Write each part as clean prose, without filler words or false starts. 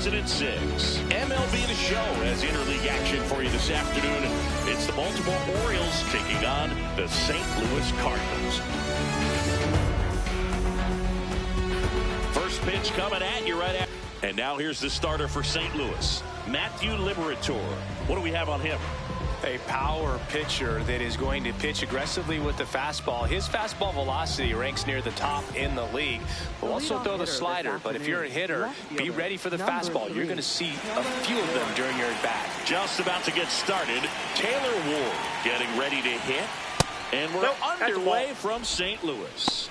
2006. MLB The Show has interleague action for you this afternoon. It's the Baltimore Orioles taking on the St. Louis Cardinals. First pitch coming at you right after. And now here's the starter for St. Louis, Matthew Liberatore. What do we have on him? A power pitcher that is going to pitch aggressively with the fastball. His fastball velocity ranks near the top in the league. Will also throw the slider, but if you're a hitter, be ready for the fastball. You're going to see a few of them during your at-bat. Just about to get started. Taylor Ward getting ready to hit. And we're underway from St. Louis.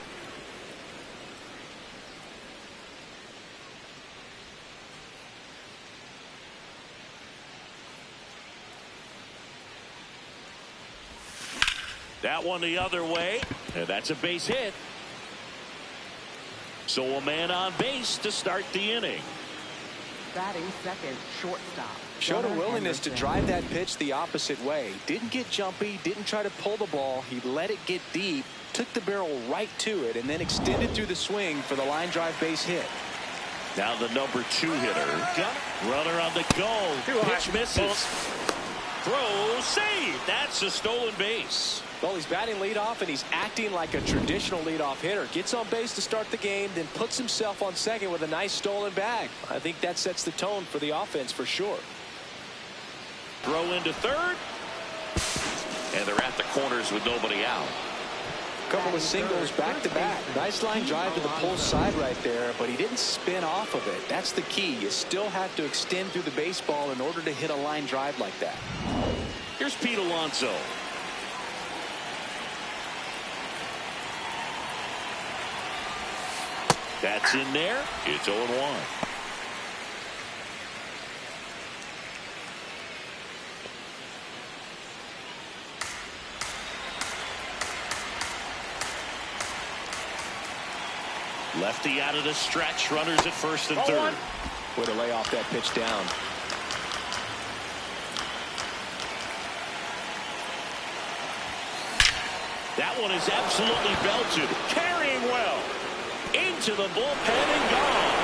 That one the other way, and that's a base hit. So a man on base to start the inning. Batting second, shortstop. Showed a willingness to drive that pitch the opposite way. Didn't get jumpy, didn't try to pull the ball. He let it get deep, took the barrel right to it, and then extended through the swing for the line drive base hit. Now the number 2 hitter. Runner on the go. Pitch misses. Throw, save. That's a stolen base. Well, he's batting leadoff, and he's acting like a traditional leadoff hitter. Gets on base to start the game, then puts himself on second with a nice stolen bag. I think that sets the tone for the offense for sure. Throw into third. And they're at the corners with nobody out. Couple of singles back-to-back. Nice line drive to the pull side right there, but he didn't spin off of it. That's the key. You still have to extend through the baseball in order to hit a line drive like that. Here's Pete Alonso. That's in there. It's 0-1. Lefty out of the stretch. Runners at first and third. Way to lay off that pitch down. That one is absolutely belted. Carrying well. Into the bullpen and gone.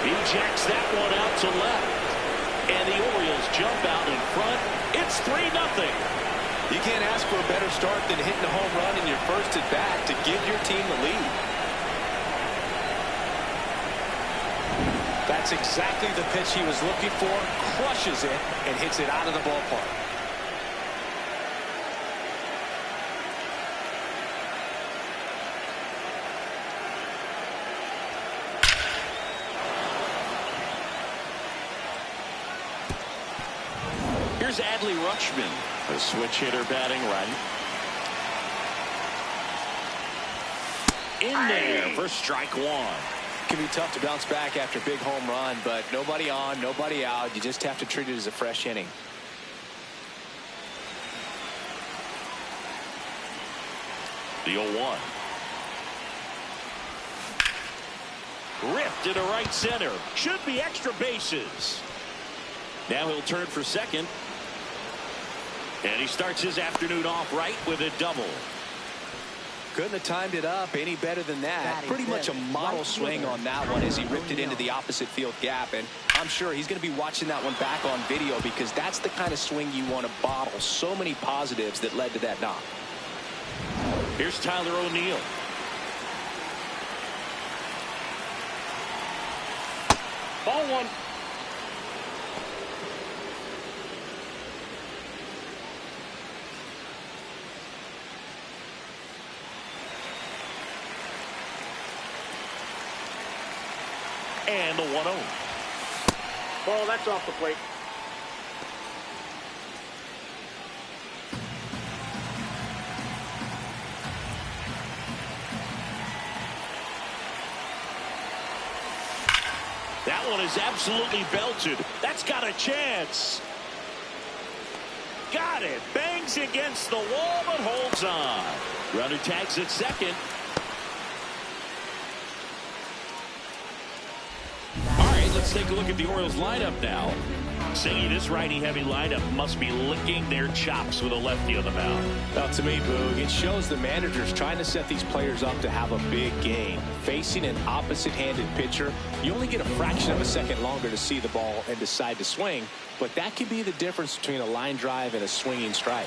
He jacks that one out to left. And the Orioles jump out in front. It's 3-0. You can't ask for a better start than hitting a home run in your first at bat to give your team the lead. That's exactly the pitch he was looking for. Crushes it and hits it out of the ballpark. Here's Adley Rutschman, a switch hitter batting right. In there for strike 1. Can be tough to bounce back after a big home run, but nobody on, nobody out. You just have to treat it as a fresh inning. The 0-1. Ripped into right center. Should be extra bases. Now he'll turn for second. And he starts his afternoon off right with a double. Couldn't have timed it up any better than that. Pretty much a model swing on that one as he ripped it into the opposite field gap. And I'm sure he's going to be watching that one back on video because that's the kind of swing you want to bottle. So many positives that led to that knock. Here's Tyler O'Neill. Ball 1. And the 1-0. Ball, that's off the plate. That one is absolutely belted. That's got a chance. Got it. Bangs against the wall, but holds on. Runner tags at second. Let's take a look at the Orioles lineup now. Singy, this righty-heavy lineup must be licking their chops with a lefty on the mound. Well, to me, Boog, it shows the manager's trying to set these players up to have a big game. Facing an opposite-handed pitcher, you only get a fraction of a second longer to see the ball and decide to swing, but that could be the difference between a line drive and a swinging strike.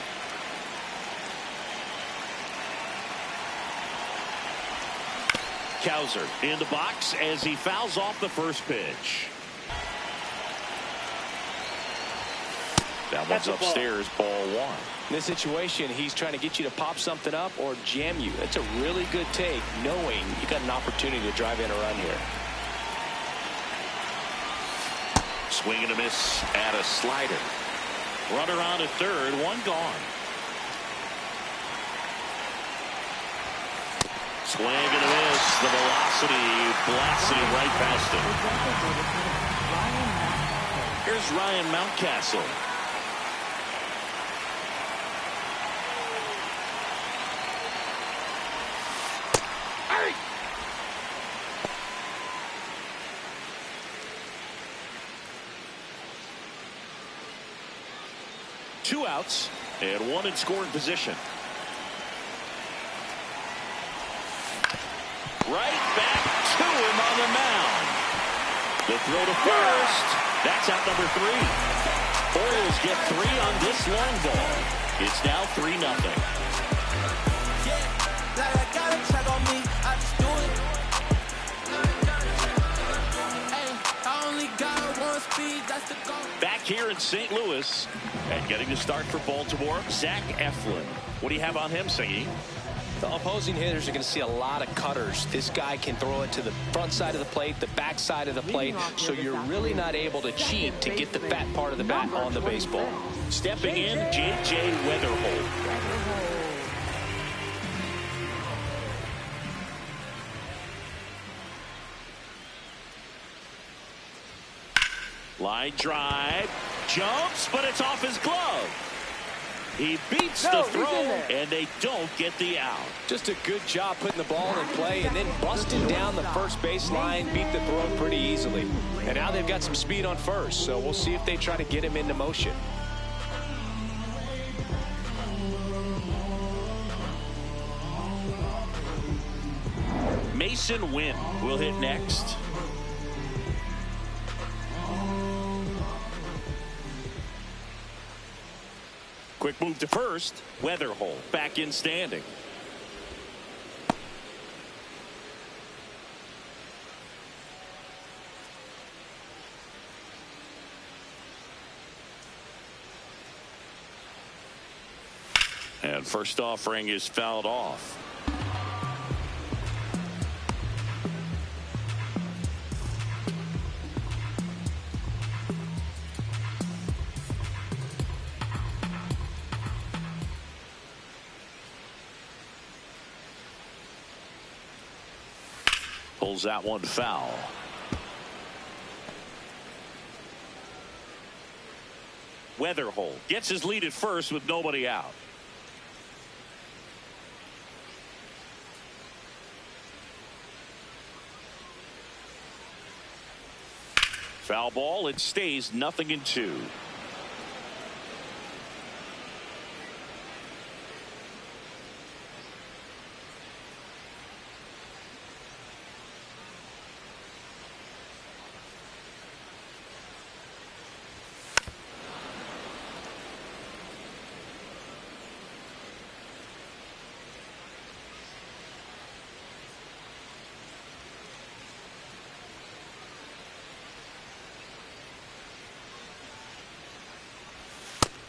Cowser in the box as he fouls off the first pitch. That one's upstairs, ball one. In this situation, he's trying to get you to pop something up or jam you. That's a really good take, knowing you got an opportunity to drive in a run here. Swing and a miss at a slider. Runner on at third, one gone. Swing and a miss. The velocity blasting right past him. Here's Ryan Mountcastle. Two outs and one in scoring position. Right back to him on the mound. The throw to first. That's out number 3. Orioles get 3 on this long ball. It's now 3-0. Back here in St. Louis and getting the start for Baltimore, Zach Eflin. What do you have on him, Singy? The opposing hitters are going to see a lot of cutters. This guy can throw it to the front side of the plate, the back side of the plate, so you're really not able to cheat to get the fat part of the bat on the baseball. Stepping in, J.J. Weatherholt. Line drive, jumps, but it's off his glove. He beats the throw, and they don't get the out. Just a good job putting the ball in play and then busting down the first baseline, beat the throw pretty easily. And now they've got some speed on first, so we'll see if they try to get him into motion. Mason Wynn will hit next. Quick move to first. Weatherholt back in standing. And first offering is fouled off. Pulls that one foul. Weatherholt gets his lead at first with nobody out. Foul ball. It stays 0-2.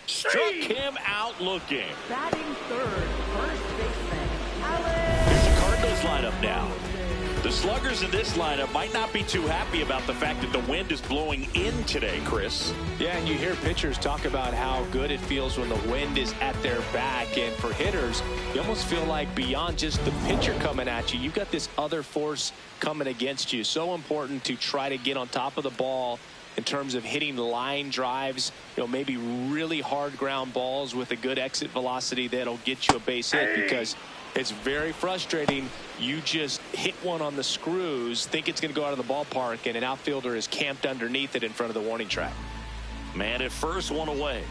Struck him out looking. Batting third, first baseman, Alex. Here's the Cardinals lineup now. The sluggers in this lineup might not be too happy about the fact that the wind is blowing in today, Chris. Yeah, and you hear pitchers talk about how good it feels when the wind is at their back. And for hitters, you almost feel like beyond just the pitcher coming at you, you've got this other force coming against you. So important to try to get on top of the ball in terms of hitting line drives, maybe really hard ground balls with a good exit velocity that'll get you a base hit, because it's very frustrating. You just hit one on the screws, think it's going to go out of the ballpark, and an outfielder is camped underneath it in front of the warning track. Man at first, one away.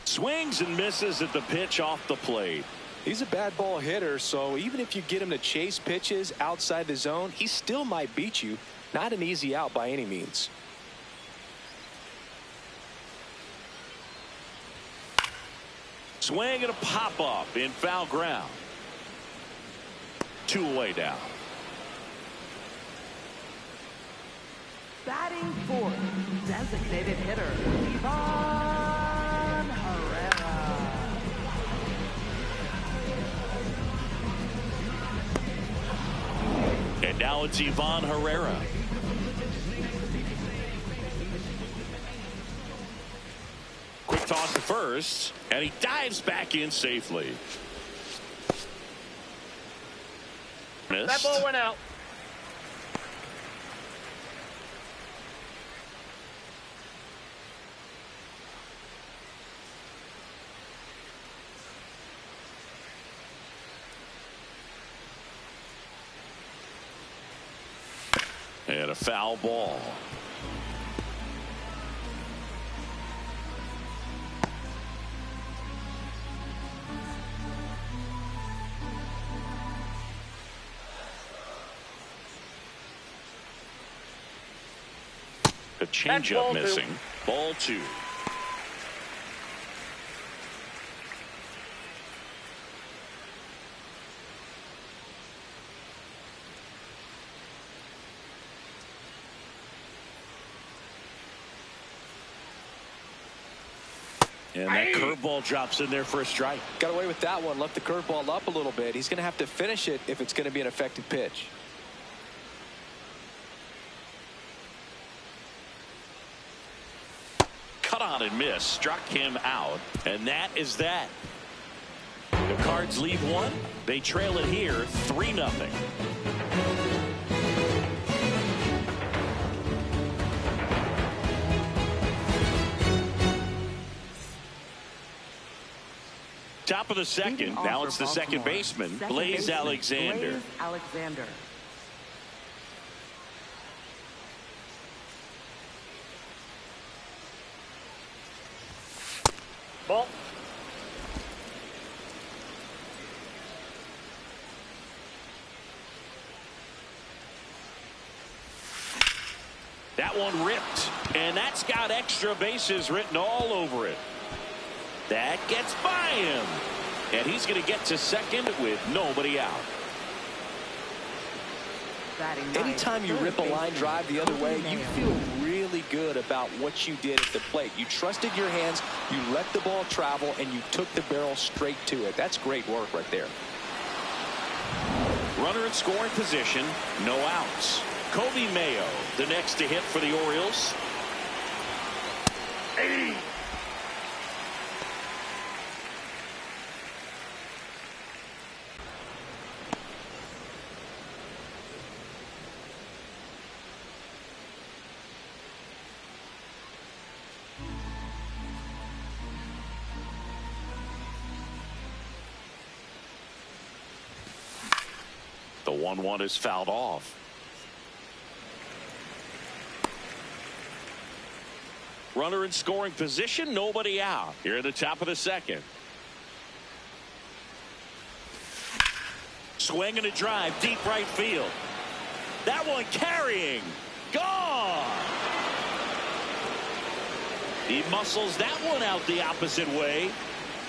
Swings and misses at the pitch off the plate. He's a bad ball hitter, so even if you get him to chase pitches outside the zone, he still might beat you. Not an easy out by any means. Swing and a pop-up in foul ground. 2 away now. Batting fourth, designated hitter, Ivan Herrera. And now it's Ivan Herrera. Quick toss to first, and he dives back in safely. That ball went out. And a foul ball. A changeup missing. Ball 2. And that curveball drops in there for a strike. Got away with that one. Left the curveball up a little bit. He's going to have to finish it if it's going to be an effective pitch. Cut on and miss. Struck him out. And that is that. The Cards leave one. They trail it here 3-0. Top of the second. Now it's the second baseman, Blaze Alexander. Blaze Alexander. Ball. That one ripped, and that's got extra bases written all over it. That gets by him, and he's going to get to second with nobody out. Anytime you rip a line drive the other way, you feel really good about what you did at the plate. You trusted your hands, you let the ball travel, and you took the barrel straight to it. That's great work right there. Runner in scoring position, no outs. Kobe Mayo, the next to hit for the Orioles. The 1-1 is fouled off. Runner in scoring position, nobody out. Here at the top of the second. Swing and a drive, deep right field. That one carrying. Gone. He muscles that one out the opposite way.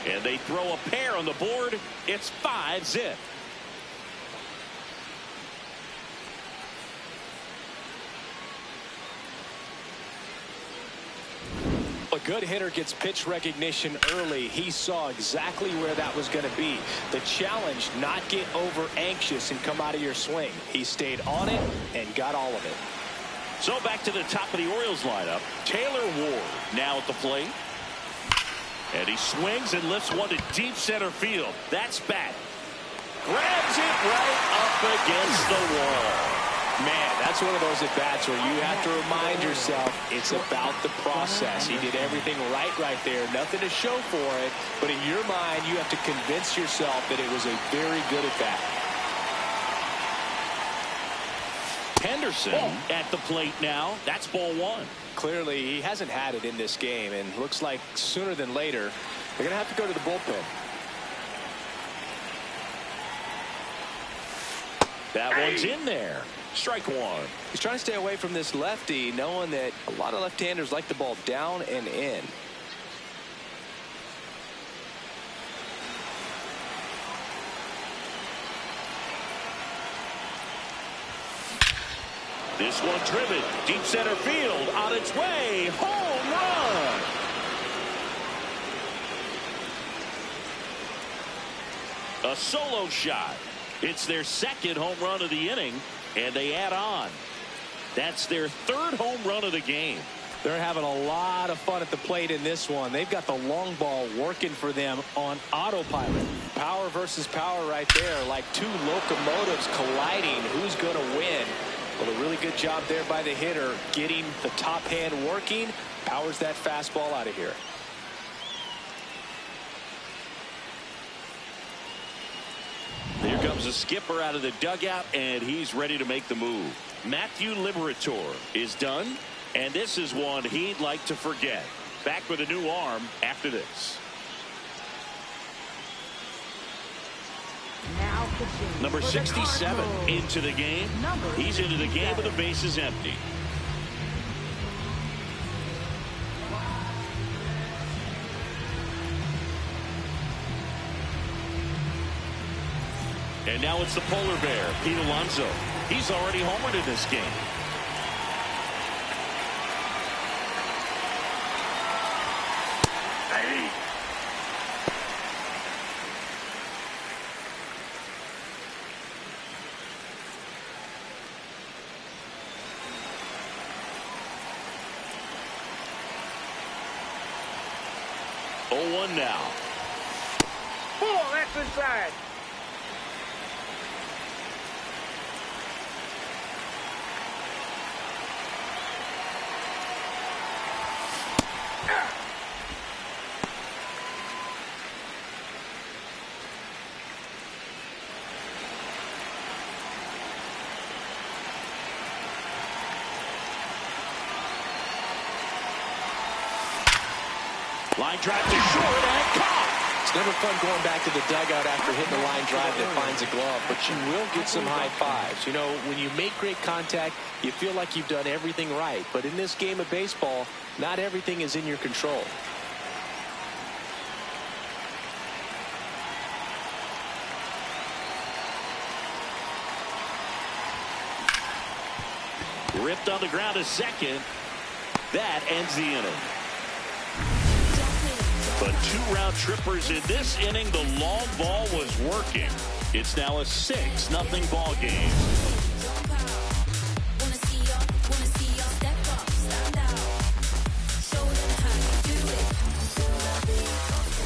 And they throw a pair on the board. It's 5-zip. A good hitter gets pitch recognition early. He saw exactly where that was going to be. The challenge, not get over anxious and come out of your swing. He stayed on it and got all of it. So back to the top of the Orioles lineup. Taylor Ward now at the plate. And he swings and lifts one to deep center field. That's bat. Grabs it right up against the wall. Man, that's one of those at-bats where you have to remind yourself it's about the process. He did everything right there. Nothing to show for it. But in your mind, you have to convince yourself that it was a very good at-bat. Henderson at the plate now. That's ball one. Clearly, he hasn't had it in this game, and looks like sooner than later, they're going to have to go to the bullpen. That one's in there. Strike one. He's trying to stay away from this lefty, knowing that a lot of left-handers like the ball down and in. This one driven deep center field, on its way, home run. A solo shot. It's their second home run of the inning, and they add on. That's their third home run of the game. They're having a lot of fun at the plate in this one. They've got the long ball working for them on autopilot. Power versus power right there, like two locomotives colliding. Who's going to win? Well, a really good job there by the hitter, getting the top hand working. Powers that fastball out of here. Here comes the skipper out of the dugout, and he's ready to make the move. Matthew Liberatore is done, and this is one he'd like to forget. Back with a new arm after this. Now pitching Number for the 67 Cardinals. into the game. He's into the game with the bases empty. And now it's the polar bear, Pete Alonso. He's already homered in this game. Hey. Oh, 1 now. Oh, that's inside. Line drive to short and caught. It's never fun going back to the dugout after hitting a line drive that finds a glove, but you will get some high fives. You know, when you make great contact, you feel like you've done everything right. But in this game of baseball, not everything is in your control. Ripped on the ground to second. That ends the inning. But 2 round trippers in this inning. The long ball was working. It's now a 6-0 ball game.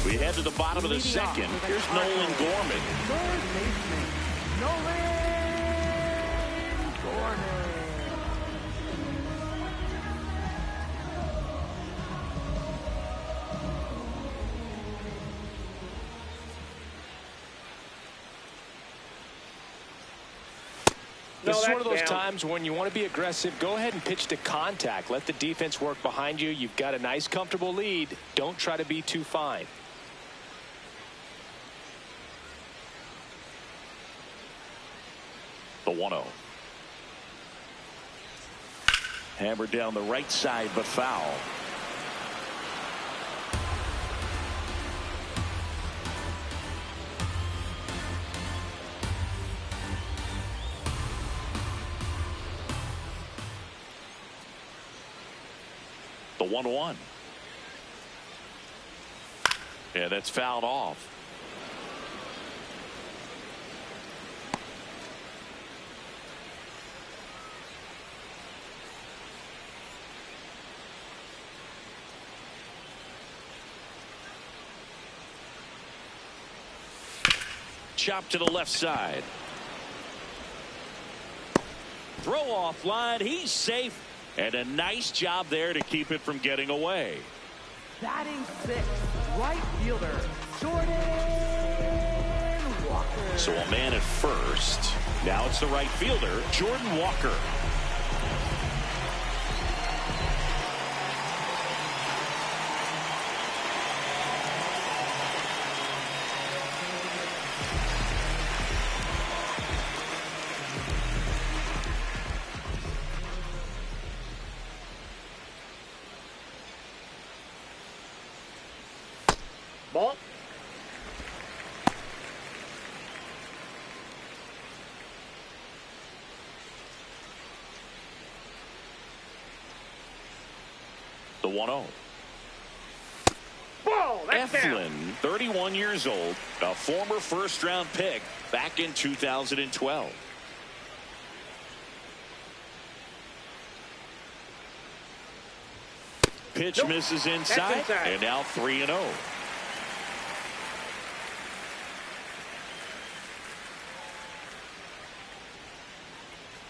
We head to the bottom of the second. Here's Nolan Gorman. Third baseman, Nolan Gorman. This is one of those times when you want to be aggressive. Go ahead and pitch to contact. Let the defense work behind you. You've got a nice, comfortable lead. Don't try to be too fine. The 1-0. Hammered down the right side, but foul. The 1-1. Yeah, that's fouled off. Chop to the left side. Throw off line. He's safe. And a nice job there to keep it from getting away. Batting 6th, right fielder, Jordan Walker. So a man at first. Now it's the right fielder, Jordan Walker. Ball. The 1-0. Ball. That's down. Eflin, 31 years old, a former first-round pick back in 2012. Pitch Nope. misses That's inside, inside. and now 3-0.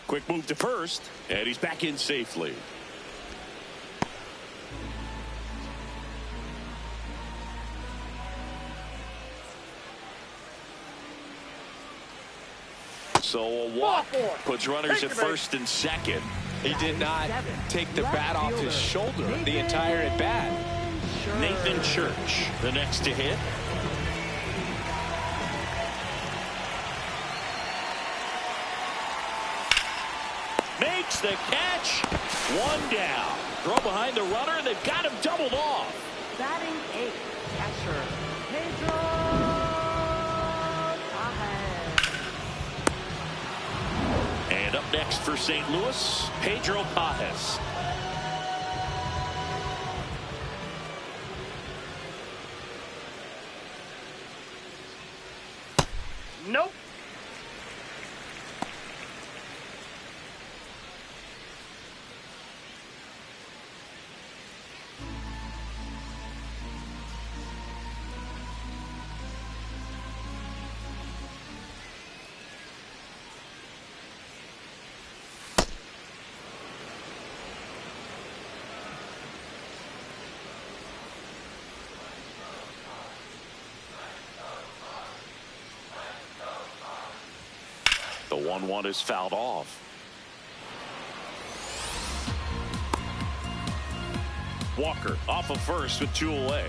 Quick move to first, and he's back in safely. So a walk puts runners at first and second. He did not take the bat off his shoulder the entire at bat. Nathan Church, the next to hit. Makes the catch. One down. Throw behind the runner, and they've got him doubled off. Batting eighth, catcher Pedro Pajes. And up next for St. Louis, Pedro Pajes. Nope. The 1-1 is fouled off. Walker off of first with 2 away.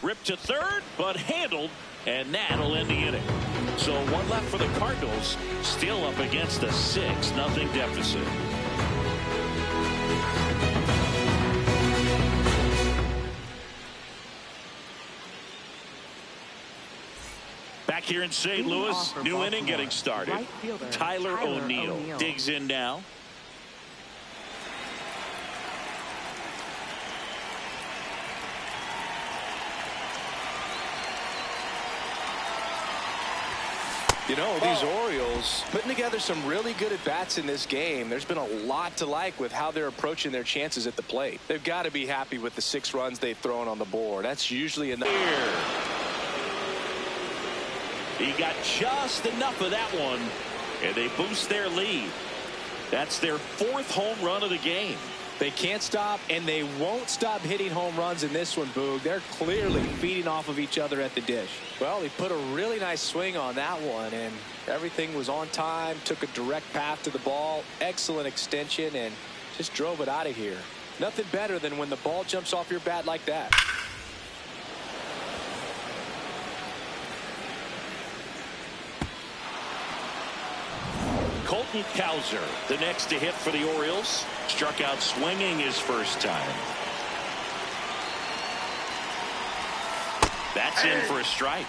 Ripped to third, but handled, and that'll end the inning. So 1 left for the Cardinals, still up against a 6-0 deficit. Back here in St. Louis, new inning getting started. Right fielder, Tyler O'Neill digs in now. You know, these Orioles putting together some really good at-bats in this game. There's been a lot to like with how they're approaching their chances at the plate. They've got to be happy with the 6 runs they've thrown on the board. That's usually enough. He got just enough of that one, and they boost their lead. That's their 4th home run of the game. They can't stop, and they won't stop hitting home runs in this one, Boog. They're clearly feeding off of each other at the dish. Well, he put a really nice swing on that one, and everything was on time, took a direct path to the ball, excellent extension, and just drove it out of here. Nothing better than when the ball jumps off your bat like that. Colton Cowser, the next to hit for the Orioles, struck out swinging his first time. That's in for a strike.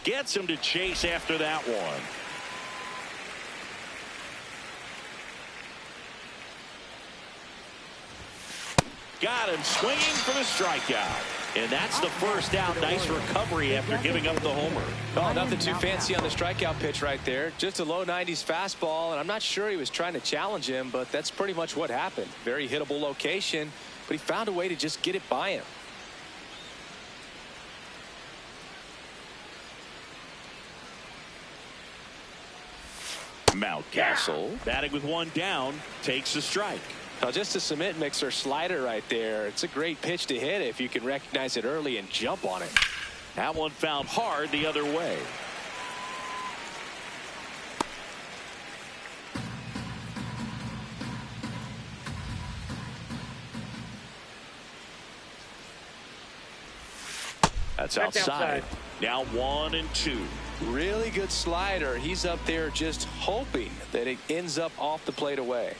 Gets him to chase after that one. Got him swinging for the strikeout. And that's the first out. Nice recovery after giving up the homer. Oh, nothing too fancy on the strikeout pitch right there. Just a low 90s fastball, and I'm not sure he was trying to challenge him, but that's pretty much what happened. Very hittable location, but he found a way to just get it by him. Mountcastle batting with one down takes a strike. Now just a cement mixer slider right there. It's a great pitch to hit if you can recognize it early and jump on it. That one found hard the other way. That's outside. Now 1-2. Really good slider. He's up there just hoping that it ends up off the plate away.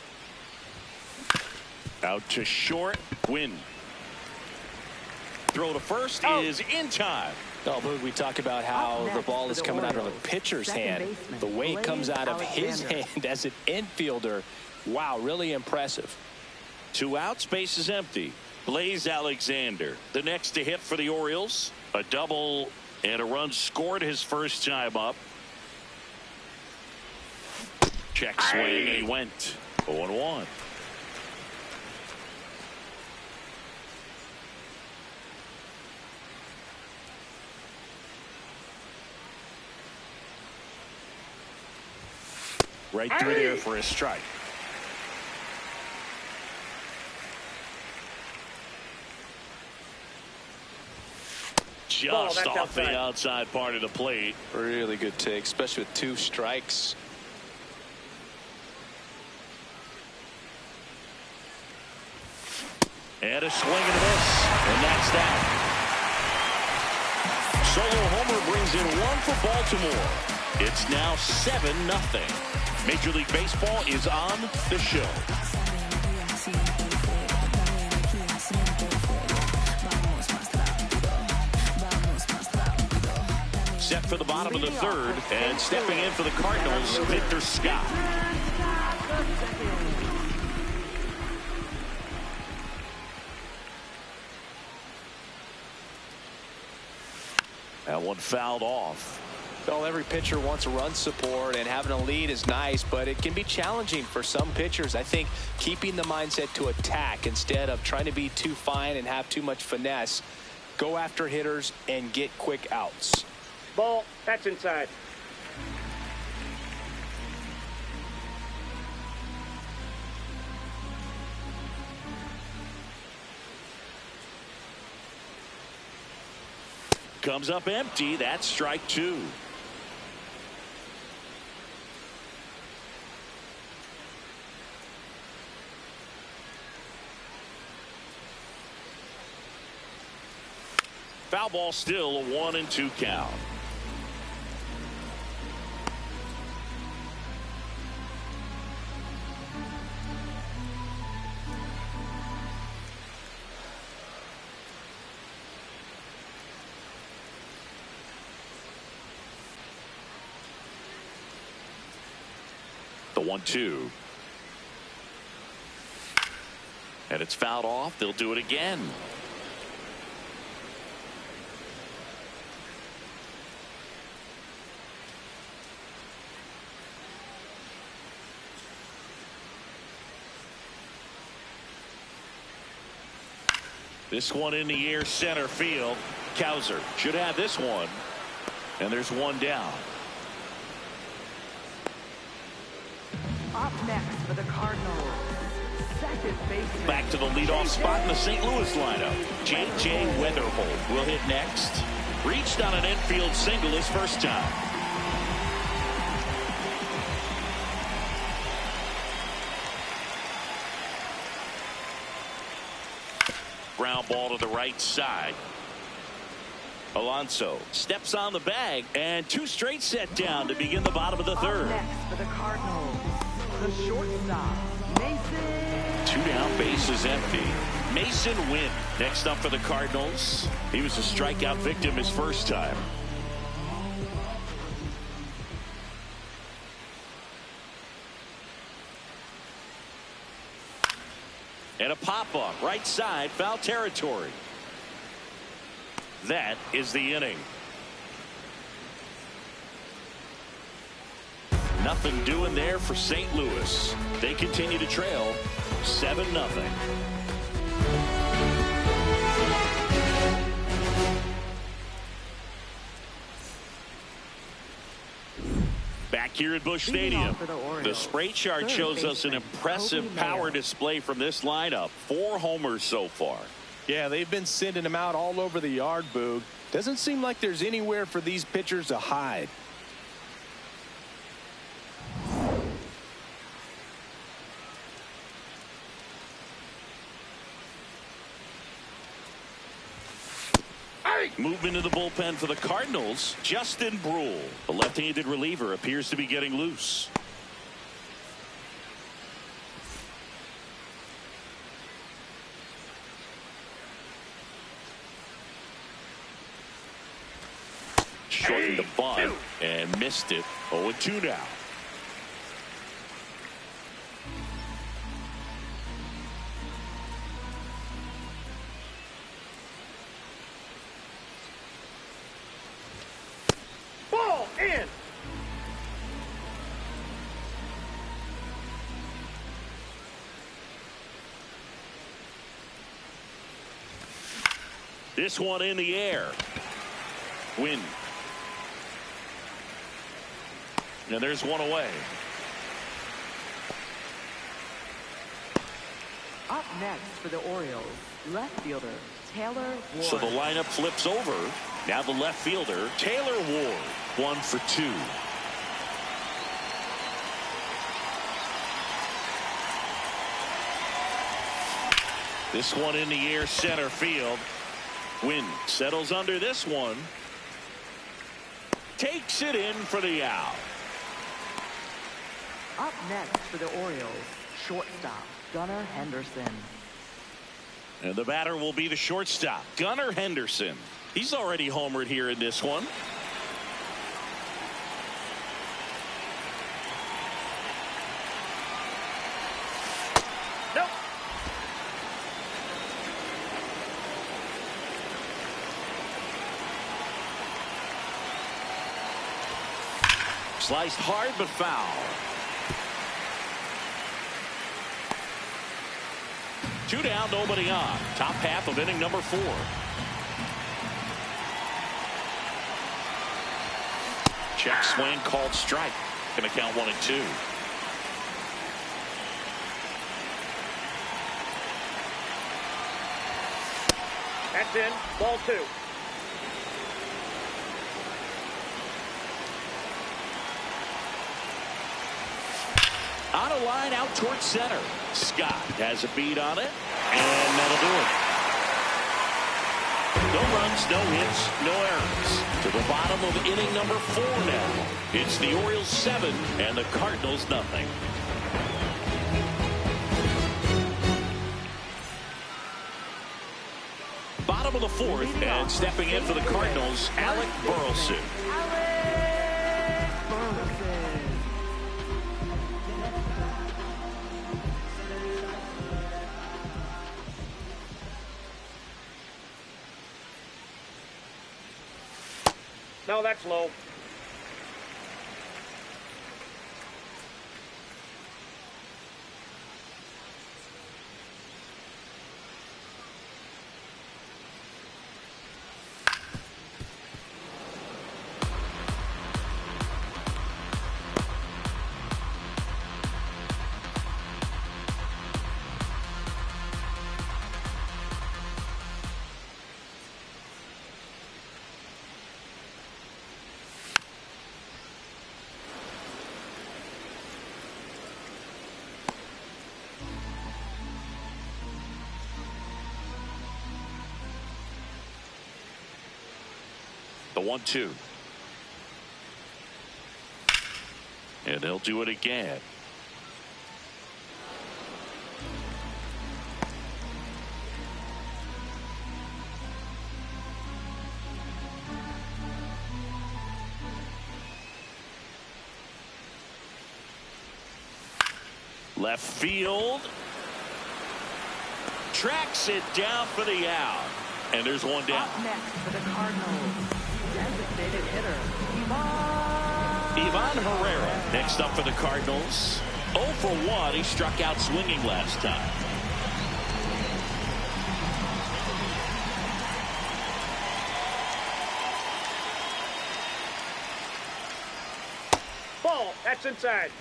Out to short. Win. Throw to first is in time. Oh, Boog, we talk about how the ball is coming out of a pitcher's hand. The way it comes out of his hand as an infielder. Wow, really impressive. 2 outs, base is empty. Blaze Alexander, the next to hit for the Orioles. A double and a run scored his first time up. Check swing, and he went 0-1. Right through there for a strike. Just off the outside part of the plate. Really good take, especially with 2 strikes. And a swing and a miss. And that's that. Solo homer brings in 1 for Baltimore. It's now 7-0. Major League Baseball is on the show. Set for the bottom of the 3rd, and stepping in for the Cardinals, Victor Scott. That one fouled off. Well, every pitcher wants a run support, and having a lead is nice, but it can be challenging for some pitchers. I think keeping the mindset to attack instead of trying to be too fine and have too much finesse. Go after hitters and get quick outs. Ball, that's inside. Comes up empty. That's strike 2. Foul ball, still a 1-2 count. The 1-2. And it's fouled off. They'll do it again. This one in the air, center field. Cowser should have this one. And there's one down. Up next for the Cardinals, second baseman. Back to the leadoff spot in the St. Louis lineup. J.J. Weatherholt will hit next. Reached on an infield single his first time. Ground ball to the right side. Alonso steps on the bag, and 2 straight set down to begin the bottom of the 3rd. Up next for the Cardinals, the shortstop, Mason. 2 down, base is empty. Mason Wynn next up for the Cardinals. He was a strikeout victim his first time. And a pop-up right side, foul territory. That is the inning. Nothing doing there for St. Louis. They continue to trail 7-0. Back here at Busch Stadium, the spray chart shows us an impressive power display from this lineup. 4 homers so far. Yeah, they've been sending them out all over the yard, Boog. Doesn't seem like there's anywhere for these pitchers to hide. Movement to the bullpen for the Cardinals, Justin Brule. The left-handed reliever appears to be getting loose. Shortened the bunt and missed it. 0-2 now. Ball in. This one in the air. Win. And there's one away. Up next for the Orioles, left fielder Taylor Ward. So the lineup flips over. Now the left fielder, Taylor Ward, 1 for 2. This one in the air, center field. Wynn settles under this one. Takes it in for the out. Up next for the Orioles, shortstop Gunnar Henderson. And the batter will be the shortstop, Gunnar Henderson. He's already homered here in this one. Nope. Sliced hard but foul. 2 down, nobody on. Top half of inning number 4. Check swing called strike. Gonna count 1-2. That's in. Ball 2. On a line out towards center. Scott has a beat on it, and that'll do it. No runs, no hits, no errors. To the bottom of inning number 4 now. It's the Orioles 7 and the Cardinals nothing. Bottom of the 4th, and stepping in for the Cardinals, Alec Burleson. No, that's low. The 1-2. And they'll do it again. Left field. Tracks it down for the out. And there's one down. Up next for the Cardinals, designated hitter, Ivan Herrera next up for the Cardinals. 0 for 1. He struck out swinging last time. Ball. That's inside.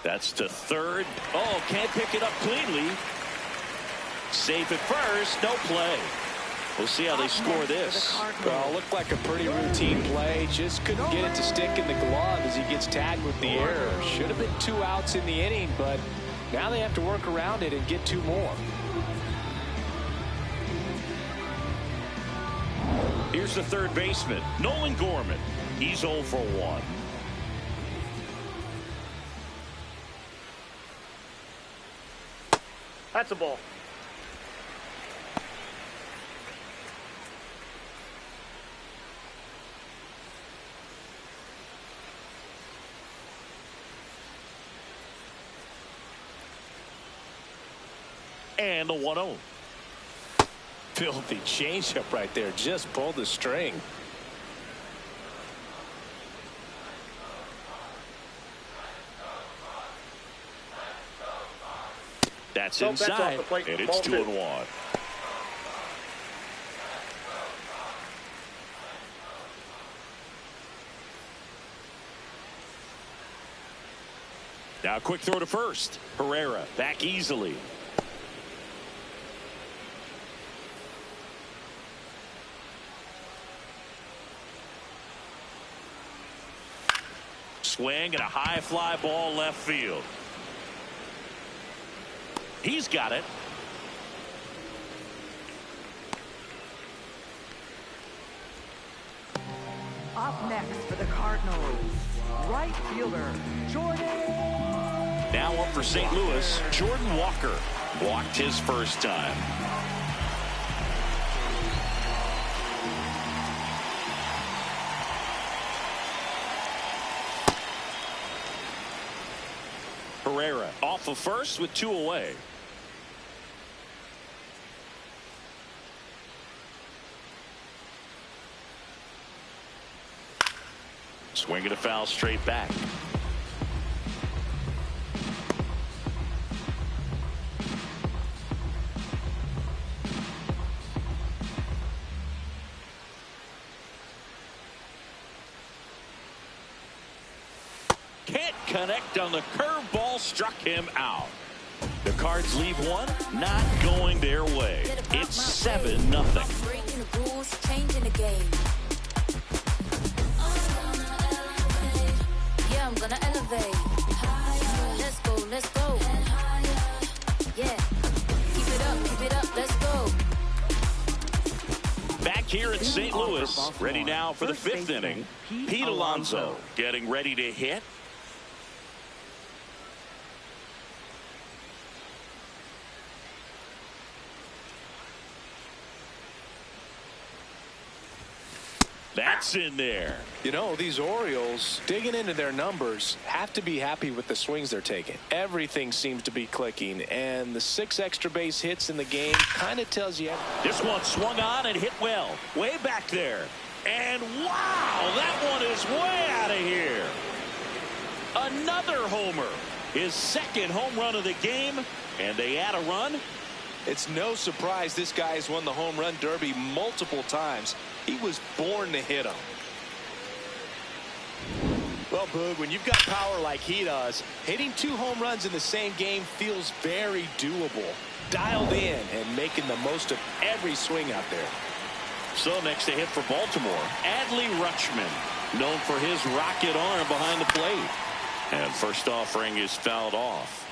That's to third. Oh, can't pick it up cleanly. Safe at first. No play. We'll see how they score this. Well, looked like a pretty routine play. Just couldn't get it to stick in the glove as he gets tagged with the error. Should have been 2 outs in the inning, but now they have to work around it and get 2 more. Here's the third baseman, Nolan Gorman. He's 0 for 1. That's a ball. And the 1-0. Filthy changeup right there. Just pulled the string. That's So that's off inside, the plate. and it's Ball 2-1. Now a quick throw to first. Herrera back easily. Swing and a high fly ball left field. He's got it. Up next for the Cardinals, right fielder, Jordan. Now up for St. Louis, Jordan Walker. Walked his first time. Herrera off of first with 2 away. Swinging a foul straight back. Can't connect on the curveball, struck him out. The Cards leave one, not going their way. It's 7-0. Breaking the rules, changing the game. Yeah, I'm gonna elevate. Let's go, let's go. Yeah, keep it up, let's go. Back here in St. Louis, ready now for the 5th inning. Pete Alonso getting ready to hit. That's in there. You know, these Orioles, digging into their numbers, have to be happy with the swings they're taking. Everything seems to be clicking, and the 6 extra base hits in the game kind of tells you. This one swung on and hit well. Way back there. And wow, that one is way out of here. Another homer. His 2nd home run of the game, and they add a run. It's no surprise this guy has won the home run derby multiple times. He was born to hit them. Well, Boog, when you've got power like he does, hitting 2 home runs in the same game feels very doable. Dialed in and making the most of every swing out there. So next to hit for Baltimore, Adley Rutschman, known for his rocket arm behind the plate. And first offering is fouled off.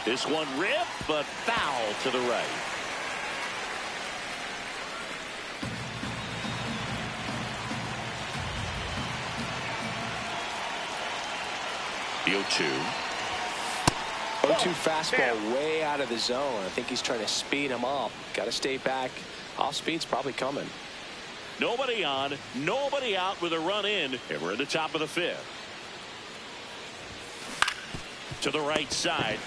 This one ripped, but foul to the right. The 0-2. 0-2 fastball way out of the zone. I think he's trying to speed him up. Got to stay back. Off speed's probably coming. Nobody on, nobody out with a run in, and we're at the top of the 5th. To the right side.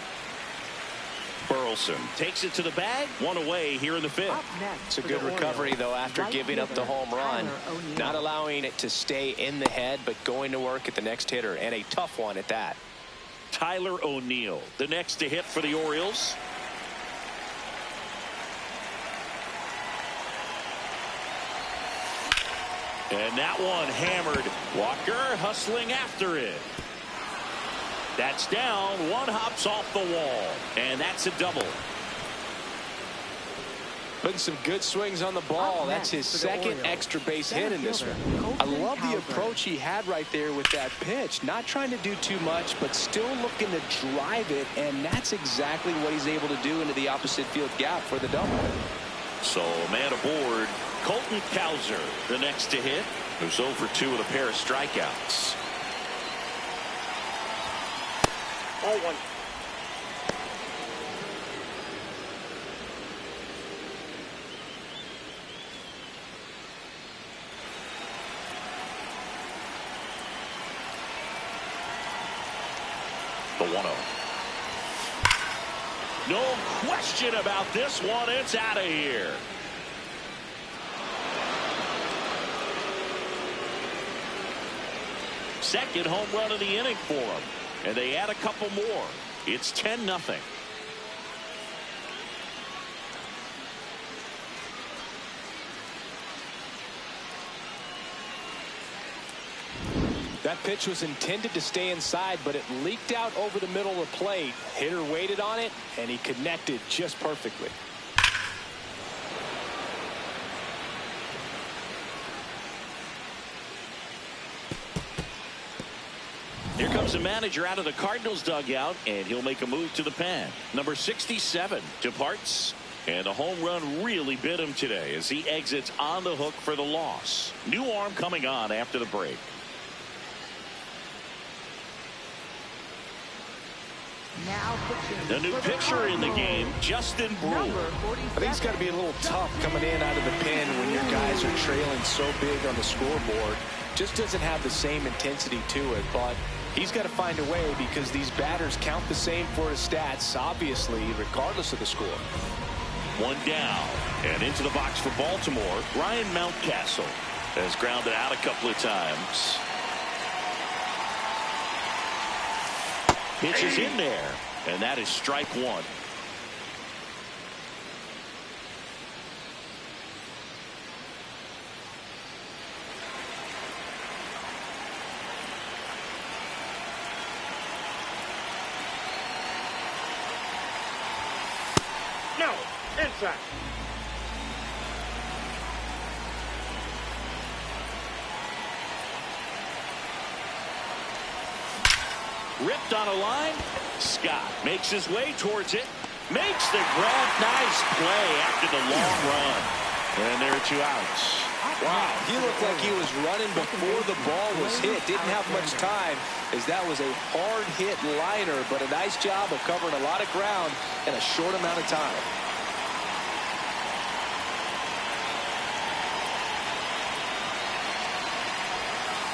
Burleson takes it to the bag. One away here in the 5th. It's a good recovery, though, after giving up the home run. Not allowing it to stay in the head, but going to work at the next hitter, and a tough one at that. Tyler O'Neill, the next to hit for the Orioles. And that one hammered. Walker hustling after it. That's down. One hops off the wall. And that's a double. Putting some good swings on the ball. That's his second extra base hit in this one. I love the approach he had right there with that pitch. Not trying to do too much, but still looking to drive it. And that's exactly what he's able to do into the opposite field gap for the double. So, man aboard. Colton Cowser, the next to hit, who's 0 for 2 with a pair of strikeouts. 0-1. The 1-0. No question about this one. It's out of here. Second home run of the inning for him. And they add a couple more. It's 10-0. That pitch was intended to stay inside, but it leaked out over the middle of the plate. Hitter waited on it, and he connected just perfectly. Here comes the manager out of the Cardinals dugout, and he'll make a move to the pen. Number 67 departs, and the home run really bit him today as he exits on the hook for the loss. New arm coming on after the break. The new pitcher in the game, Justin Brewer. I think it's got to be a little tough coming in out of the pen when your guys are trailing so big on the scoreboard. Just doesn't have the same intensity to it, but he's got to find a way because these batters count the same for his stats, obviously, regardless of the score. One down and into the box for Baltimore. Ryan Mountcastle has grounded out a couple of times. Pitch is in there, and that is strike one. No, inside. Ripped on a line. Scott makes his way towards it. Makes the grab. Nice play after the long run. And there are 2 outs. Wow, he looked like he was running before the ball was hit. Didn't have much time as that was a hard hit liner, but a nice job of covering a lot of ground in a short amount of time.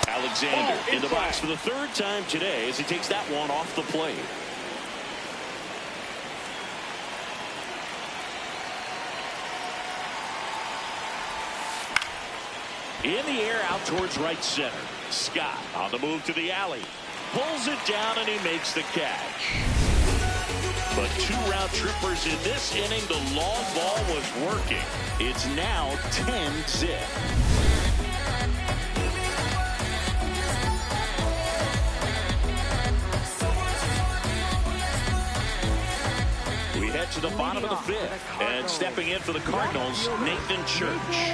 Alexander in the box for the 3rd time today as he takes that one off the plate. In the air out towards right center. Scott on the move to the alley. Pulls it down and he makes the catch. But 2 round trippers in this inning. The long ball was working. It's now 10-zip. We head to the bottom of the 5th, and stepping in for the Cardinals, Nathan Church.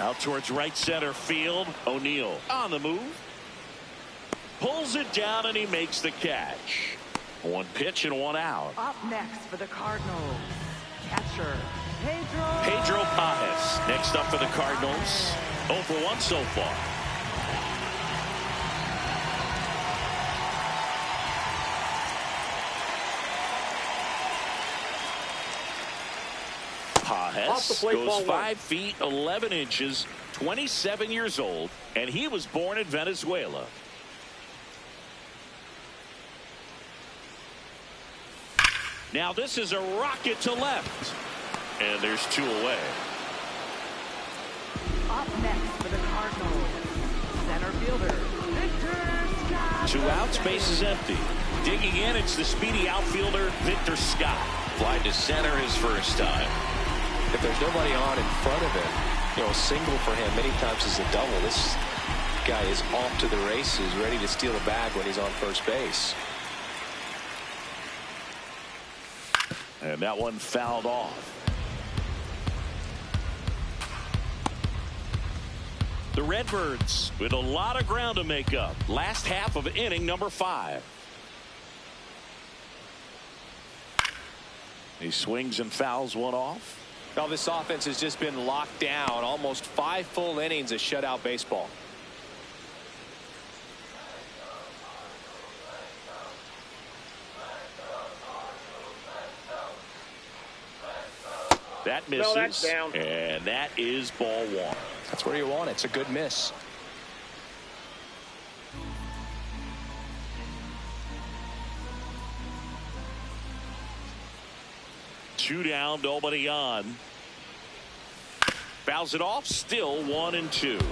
Out towards right center field. O'Neill on the move. Pulls it down and he makes the catch. One pitch and one out. Up next for the Cardinals, catcher Pedro Pajes next up for the Cardinals. 0 for 1 so far. Pajes goes 5 feet 11 inches, 27 years old, and he was born in Venezuela. Now this is a rocket to left, and there's 2 away. Up next for the Cardinals, center fielder Victor Scott. 2 outs, base is empty. Digging in, it's the speedy outfielder Victor Scott. Fly to center his first time. If there's nobody on in front of him, you know, a single for him many times is a double. This guy is off to the races, ready to steal a bag when he's on first base. And that one fouled off. The Redbirds with a lot of ground to make up. Last half of inning number 5. He swings and fouls one off. Now this offense has just been locked down. Almost 5 full innings of shutout baseball. That misses. No, that's down. And that is ball 1. That's where you want it. It's a good miss. Two down, nobody on. Fouls it off, still 1-2.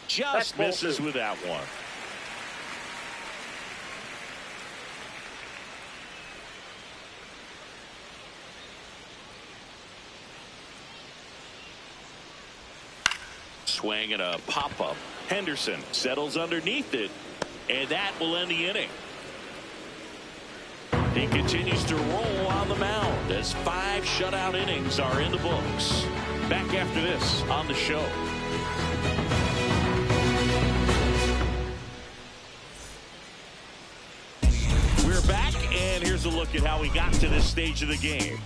Just misses with that one. Swing and a pop-up. Henderson settles underneath it, and that will end the inning. He continues to roll on the mound as 5 shutout innings are in the books. Back after this on the show. We're back, and here's a look at how we got to this stage of the game.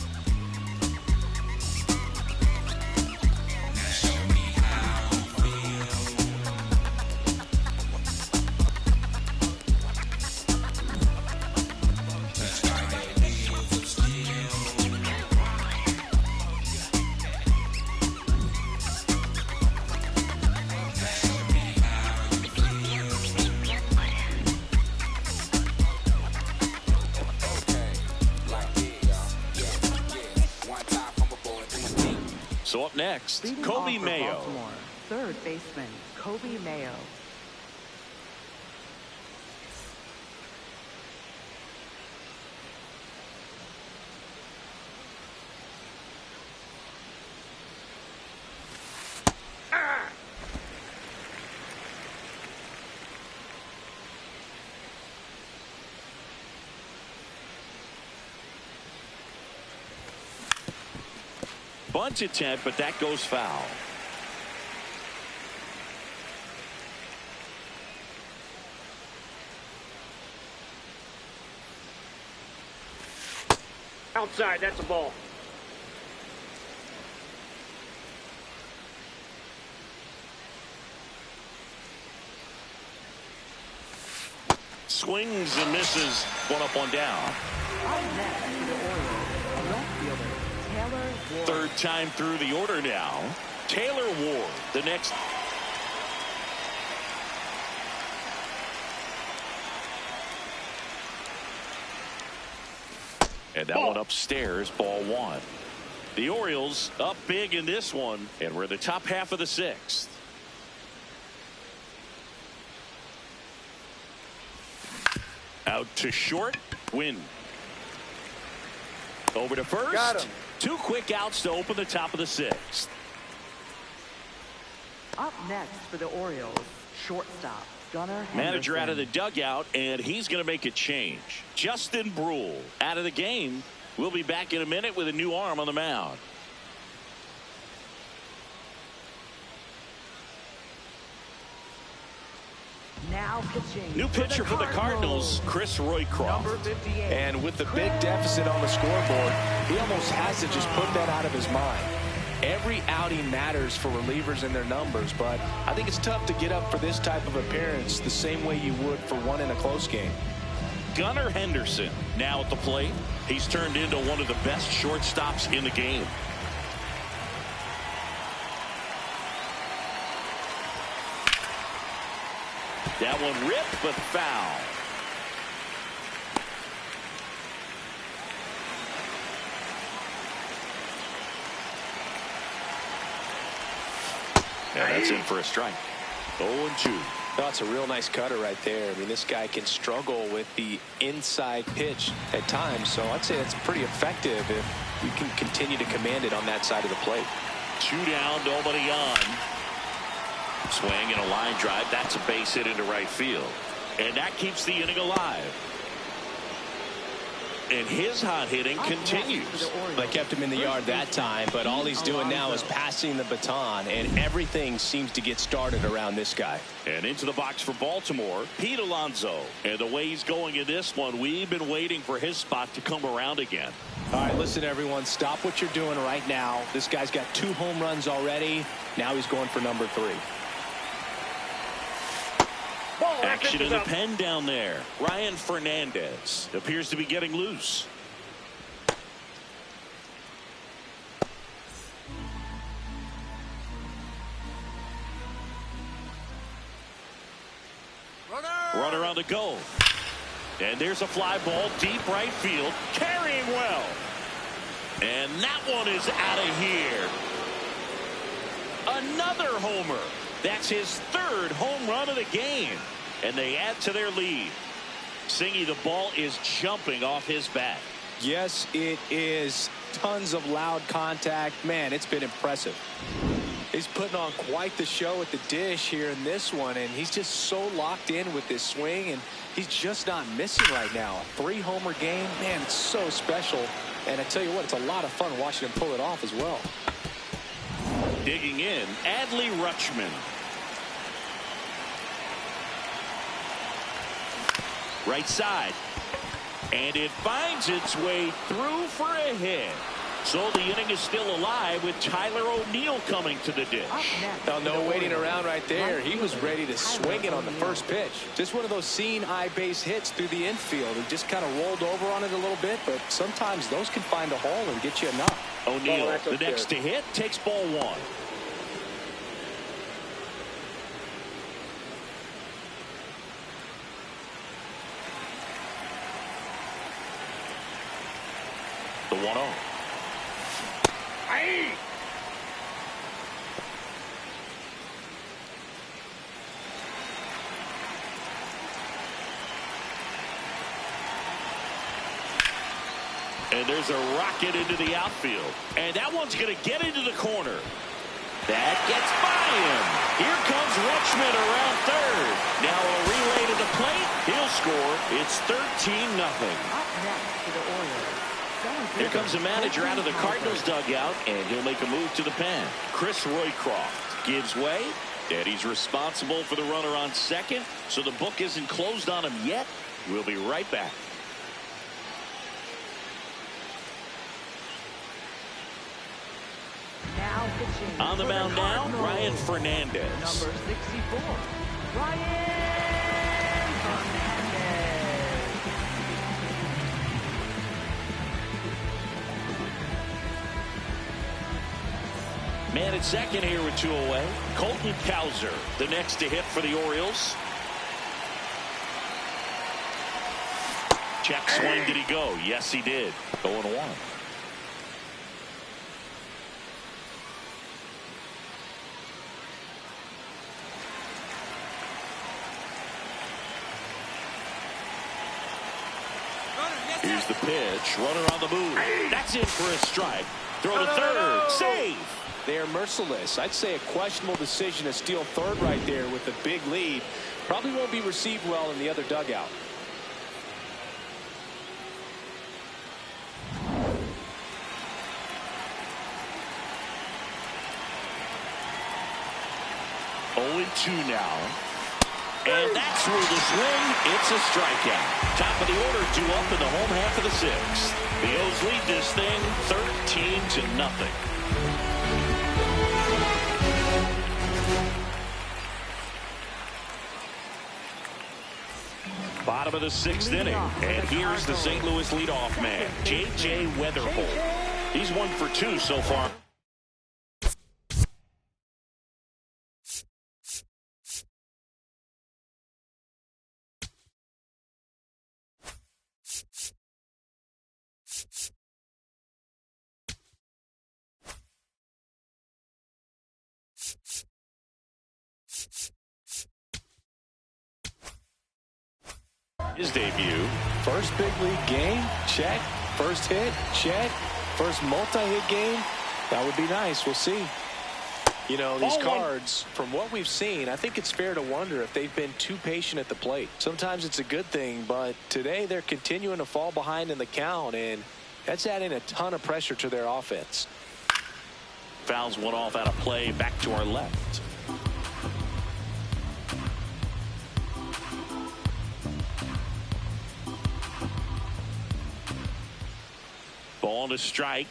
So up next, Kobe Mayo. Baltimore, third baseman Kobe Mayo. Bunt attempt, but that goes foul. Outside, that's a ball. Swings and misses. One up, one down. Up next for the Orioles, left fielder Taylor Ward. Third time through the order now. Taylor Ward, the next. And that one upstairs, ball 1. The Orioles up big in this one, and we're in the top half of the 6th. Out to short, win. Over to first. Got him. 2 quick outs to open the top of the 6th. Up next for the Orioles, Shortstop, Gunnar Manager out of the Henderson. dugout, and he's going to make a change. Justin Brule out of the game. We'll be back in a minute with a new arm on the mound. Now pitching. New pitcher for the Cardinals, Chris Roycroft. Number 58. And with the big deficit on the scoreboard, he almost has to just put that out of his mind. Every outing matters for relievers and their numbers, but I think it's tough to get up for this type of appearance the same way you would for one in a close game. Gunnar Henderson now at the plate. He's turned into one of the best shortstops in the game. That one ripped, but foul. Yeah, that's in for a strike. 0-2. That's a real nice cutter right there. I mean, this guy can struggle with the inside pitch at times, so I'd say that's pretty effective if you can continue to command it on that side of the plate. 2 down, nobody on. Swing and a line drive. That's a base hit into right field. And that keeps the inning alive. And his hot hitting continues. They kept him in the yard that time, but all he's doing now is passing the baton, and everything seems to get started around this guy. And into the box for Baltimore, Pete Alonso. And the way he's going in this one, we've been waiting for his spot to come around again. All right, listen, everyone, stop what you're doing right now. This guy's got 2 home runs already. Now he's going for number 3. Action in the pen down there. Ryan Fernandez appears to be getting loose. Runner on the go. And there's a fly ball deep right field. Carrying well. And that one is out of here. Another homer. That's his 3rd home run of the game. And they add to their lead. Singy, the ball is jumping off his bat. Yes, it is. Tons of loud contact. Man, it's been impressive. He's putting on quite the show at the dish here in this one, and he's just so locked in with this swing, and he's just not missing right now. A 3-homer game, man, it's so special. And I tell you what, it's a lot of fun watching him pull it off as well. Digging in, Adley Rutschman. Right side. And it finds its way through for a hit. So the inning is still alive with Tyler O'Neill coming to the dish. Oh, no waiting around right there. He was ready to swing it on the first pitch. Just one of those seeing eye base hits through the infield. He just kind of rolled over on it a little bit, but sometimes those can find a hole and get you a knock. O'Neill, the next to hit, takes ball 1. The 1-0. And there's a rocket into the outfield. And that one's going to get into the corner. That gets by him. Here comes Rutschman around 3rd. Now a relay to the plate. He'll score. It's 13-0. Up next for the Orioles. Here comes the manager out of the Cardinals dugout, and he'll make a move to the pen. Chris Roycroft gives way, and he's responsible for the runner on 2nd, so the book isn't closed on him yet. We'll be right back. Now pitching On the mound now, Ryan Fernandez. Number 64, Ryan Fernandez. Man at 2nd here with 2 away. Colton Cowser, the next to hit for the Orioles. Check swing, did he go? Yes, he did. 0-1. Here's the pitch. Runner on the move. That's in for a strike. Throw to 3rd. Save. They are merciless. I'd say a questionable decision to steal third right there with a big lead. Probably won't be received well in the other dugout. Two now. And that's through the swing. It's a strikeout. Top of the order, 2 up in the home half of the 6th. The O's lead this thing 13-0. Bottom of the 6th inning. And here's the St. Louis leadoff man, J.J. Weatherholt. He's 1 for 2 so far. His debut. First big league game, check. First hit, check. First multi-hit game, that would be nice. We'll see. You know, these Cards, from what we've seen, I think it's fair to wonder if they've been too patient at the plate. Sometimes it's a good thing, but today they're continuing to fall behind in the count, and that's adding a ton of pressure to their offense. Fouls one off out of play, back to our left. Ball to strike.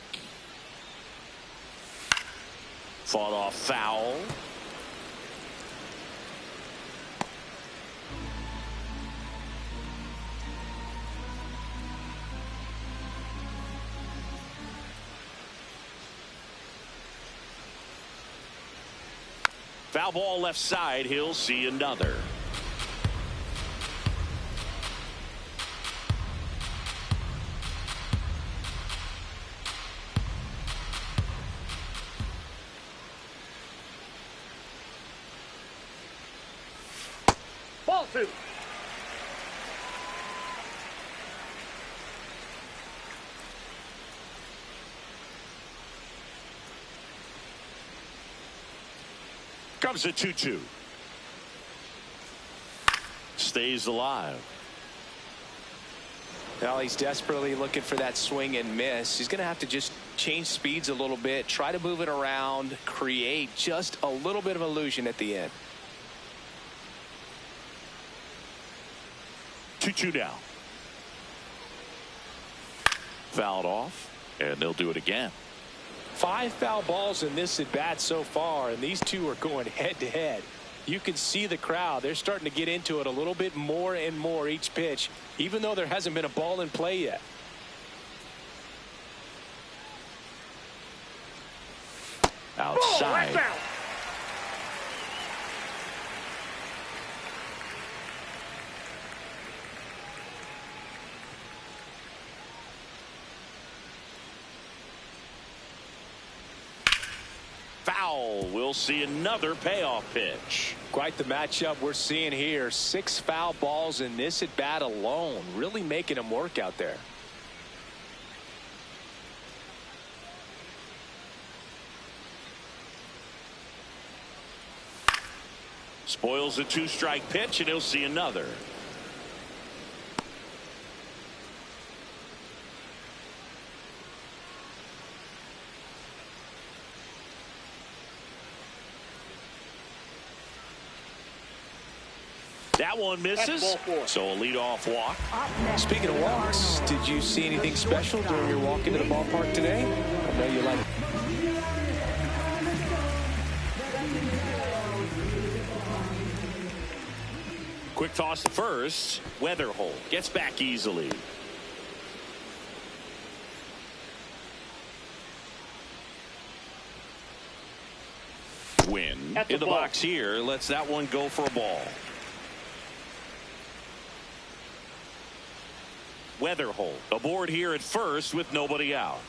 Fought off foul. Foul ball left side. He'll see another. Ball 2. Comes a 2-2. Stays alive. Now he's desperately looking for that swing and miss. He's going to have to just change speeds a little bit, try to move it around, create just a little bit of illusion at the end. 2-2 now. Fouled off, and they'll do it again. 5 foul balls in this at bat so far, and these two are going head to head. You can see the crowd. They're starting to get into it a little bit more and more each pitch, even though there hasn't been a ball in play yet. Outside. Foul. We'll see another payoff pitch. Quite the matchup we're seeing here. 6 foul balls in this at bat alone, really making them work out there. Spoils a 2-strike pitch, and he'll see another. That one misses, so a leadoff walk. Speaking of walks, did you see anything special during your walk into the ballpark today? I know you like it. Quick toss to first. Weatherholt gets back easily. Win in the box here. Lets that one go for a ball. Weatherholt aboard here at first with nobody out.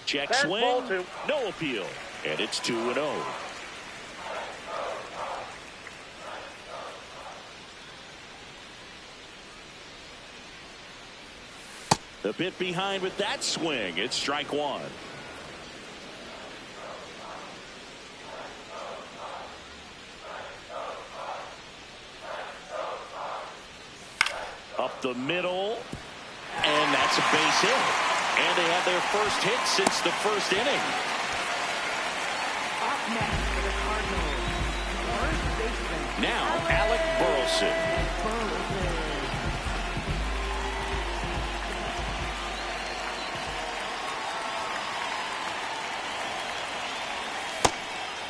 Check swing. No appeal. And it's 2-0. A bit behind with that swing. It's strike one. Up the middle. And that's a base hit. And they have their first hit since the first inning. Up next for the Cardinals, first baseman. Now, Alec Burleson.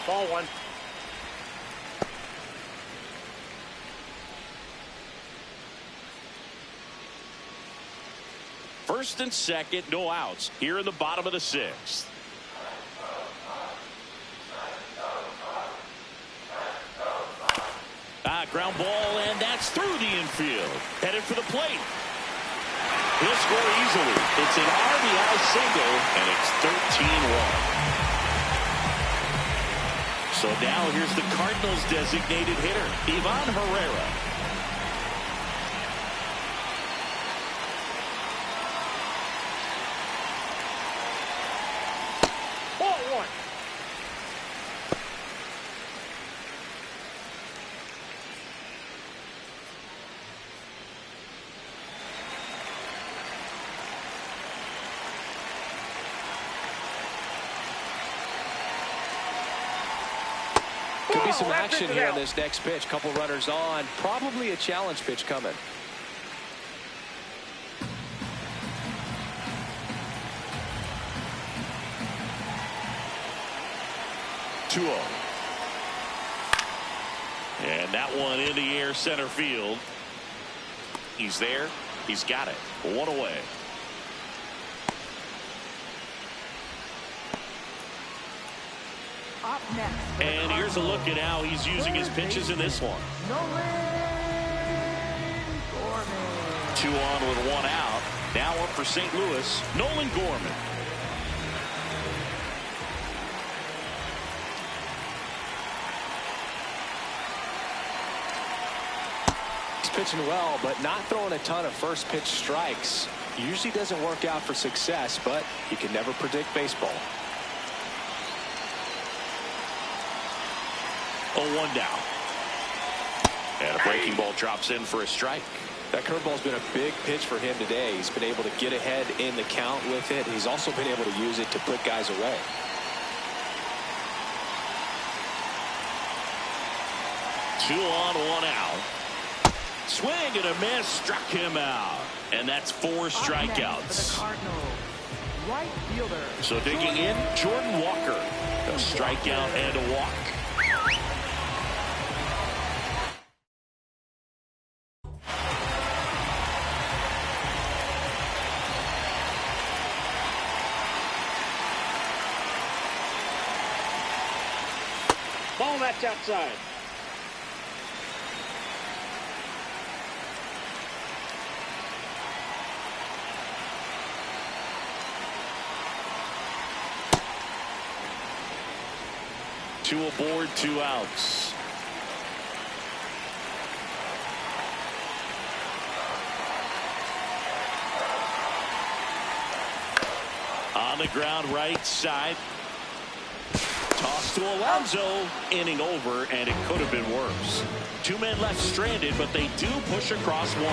Ball one. First and second, no outs here in the bottom of the sixth. Ground ball, and that's through the infield. Headed for the plate. He'll score easily. It's an RBI single, and it's 13-1. So now here's the Cardinals' designated hitter, Ivan Herrera. Ball one. Could be some action here on this next pitch. Couple runners on. Probably a challenge pitch coming. And that one in the air center field. He's there. He's got it. One away. Up next. And here's a look at how he's using his pitches in this one. Gorman. 2 on with 1 out. Now up for St. Louis, Nolan Gorman. He's pitching well, but not throwing a ton of first pitch strikes. Usually doesn't work out for success, but you can never predict baseball. 0-1 down. And a breaking ball drops in for a strike. That curveball's been a big pitch for him today. He's been able to get ahead in the count with it. He's also been able to use it to put guys away. Two on, 1 out. Swing and a miss, struck him out. And that's 4 strikeouts. Right fielder. So digging in, Jordan Walker. A strikeout and a walk. Ball match outside. Two aboard, 2 outs. On the ground, right side. Toss to Alonso. Inning over, and it could have been worse. 2 men left stranded, but they do push across 1.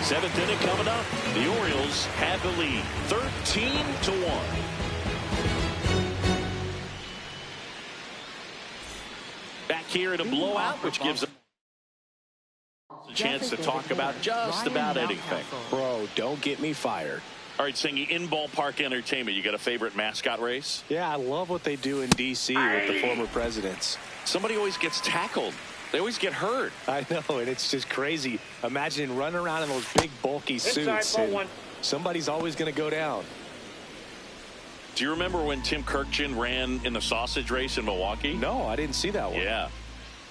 7th inning coming up. The Orioles have the lead, 13-1. Back here in a blowout, which gives us a chance to talk about just about anything. Bro, don't get me fired. All right, Singy, in ballpark entertainment, you got a favorite mascot race? Yeah, I love what they do in D.C. with the former presidents. Somebody always gets tackled. They always get hurt. I know, and it's just crazy. Imagine running around in those big, bulky suits. Ball one. Somebody's always going to go down. Do you remember when Tim Kirkchin ran in the sausage race in Milwaukee? No, I didn't see that one. Yeah.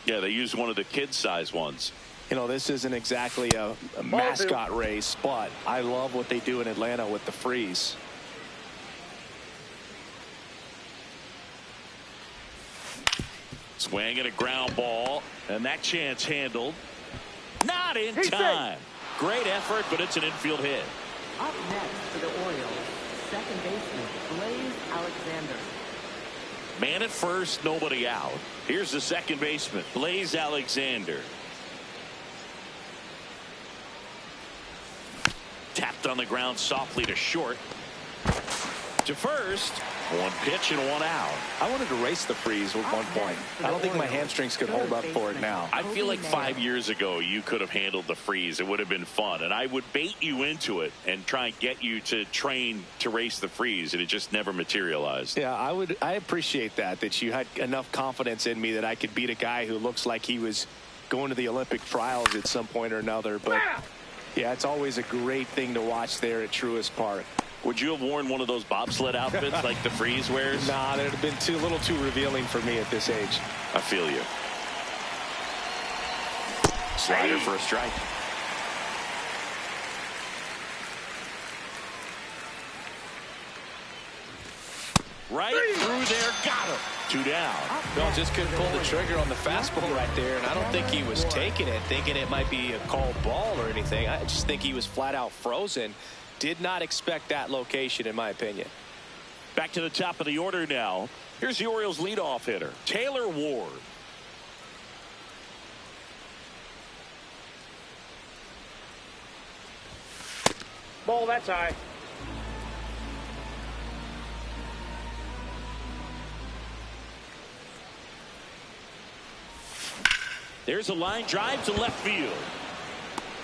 Yeah, they used one of the kid-size ones. You know, this isn't exactly a mascot race, but I love what they do in Atlanta with the freeze. Swing and a ground ball, and that chance handled. Not in time. Great effort, but it's an infield hit. Up next for the Orioles, second baseman Blaze Alexander. Man at first, nobody out. Here's the second baseman, Blaze Alexander. Tapped on the ground softly to short. To first. One pitch and one out. I wanted to race the freeze at one point. I don't think my hamstrings could hold up for it now. I feel like 5 years ago you could have handled the freeze. It would have been fun, and I would bait you into it and try and get you to train to race the freeze, and it just never materialized. Yeah, I appreciate that you had enough confidence in me that I could beat a guy who looks like he was going to the Olympic trials at some point or another. But yeah, it's always a great thing to watch there at Truist Park. Would you have worn one of those bobsled outfits like the freeze wears? Nah, that would have been a little too revealing for me at this age. I feel you. Slider for a strike. Right through there, got him. 2 down. Bill just couldn't pull the trigger on the fastball right there, and I don't think he was taking it, thinking it might be a called ball or anything. I just think he was flat out frozen. Did not expect that location, in my opinion. Back to the top of the order now. Here's the Orioles leadoff hitter, Taylor Ward. Ball, that's high. There's a line drive to left field.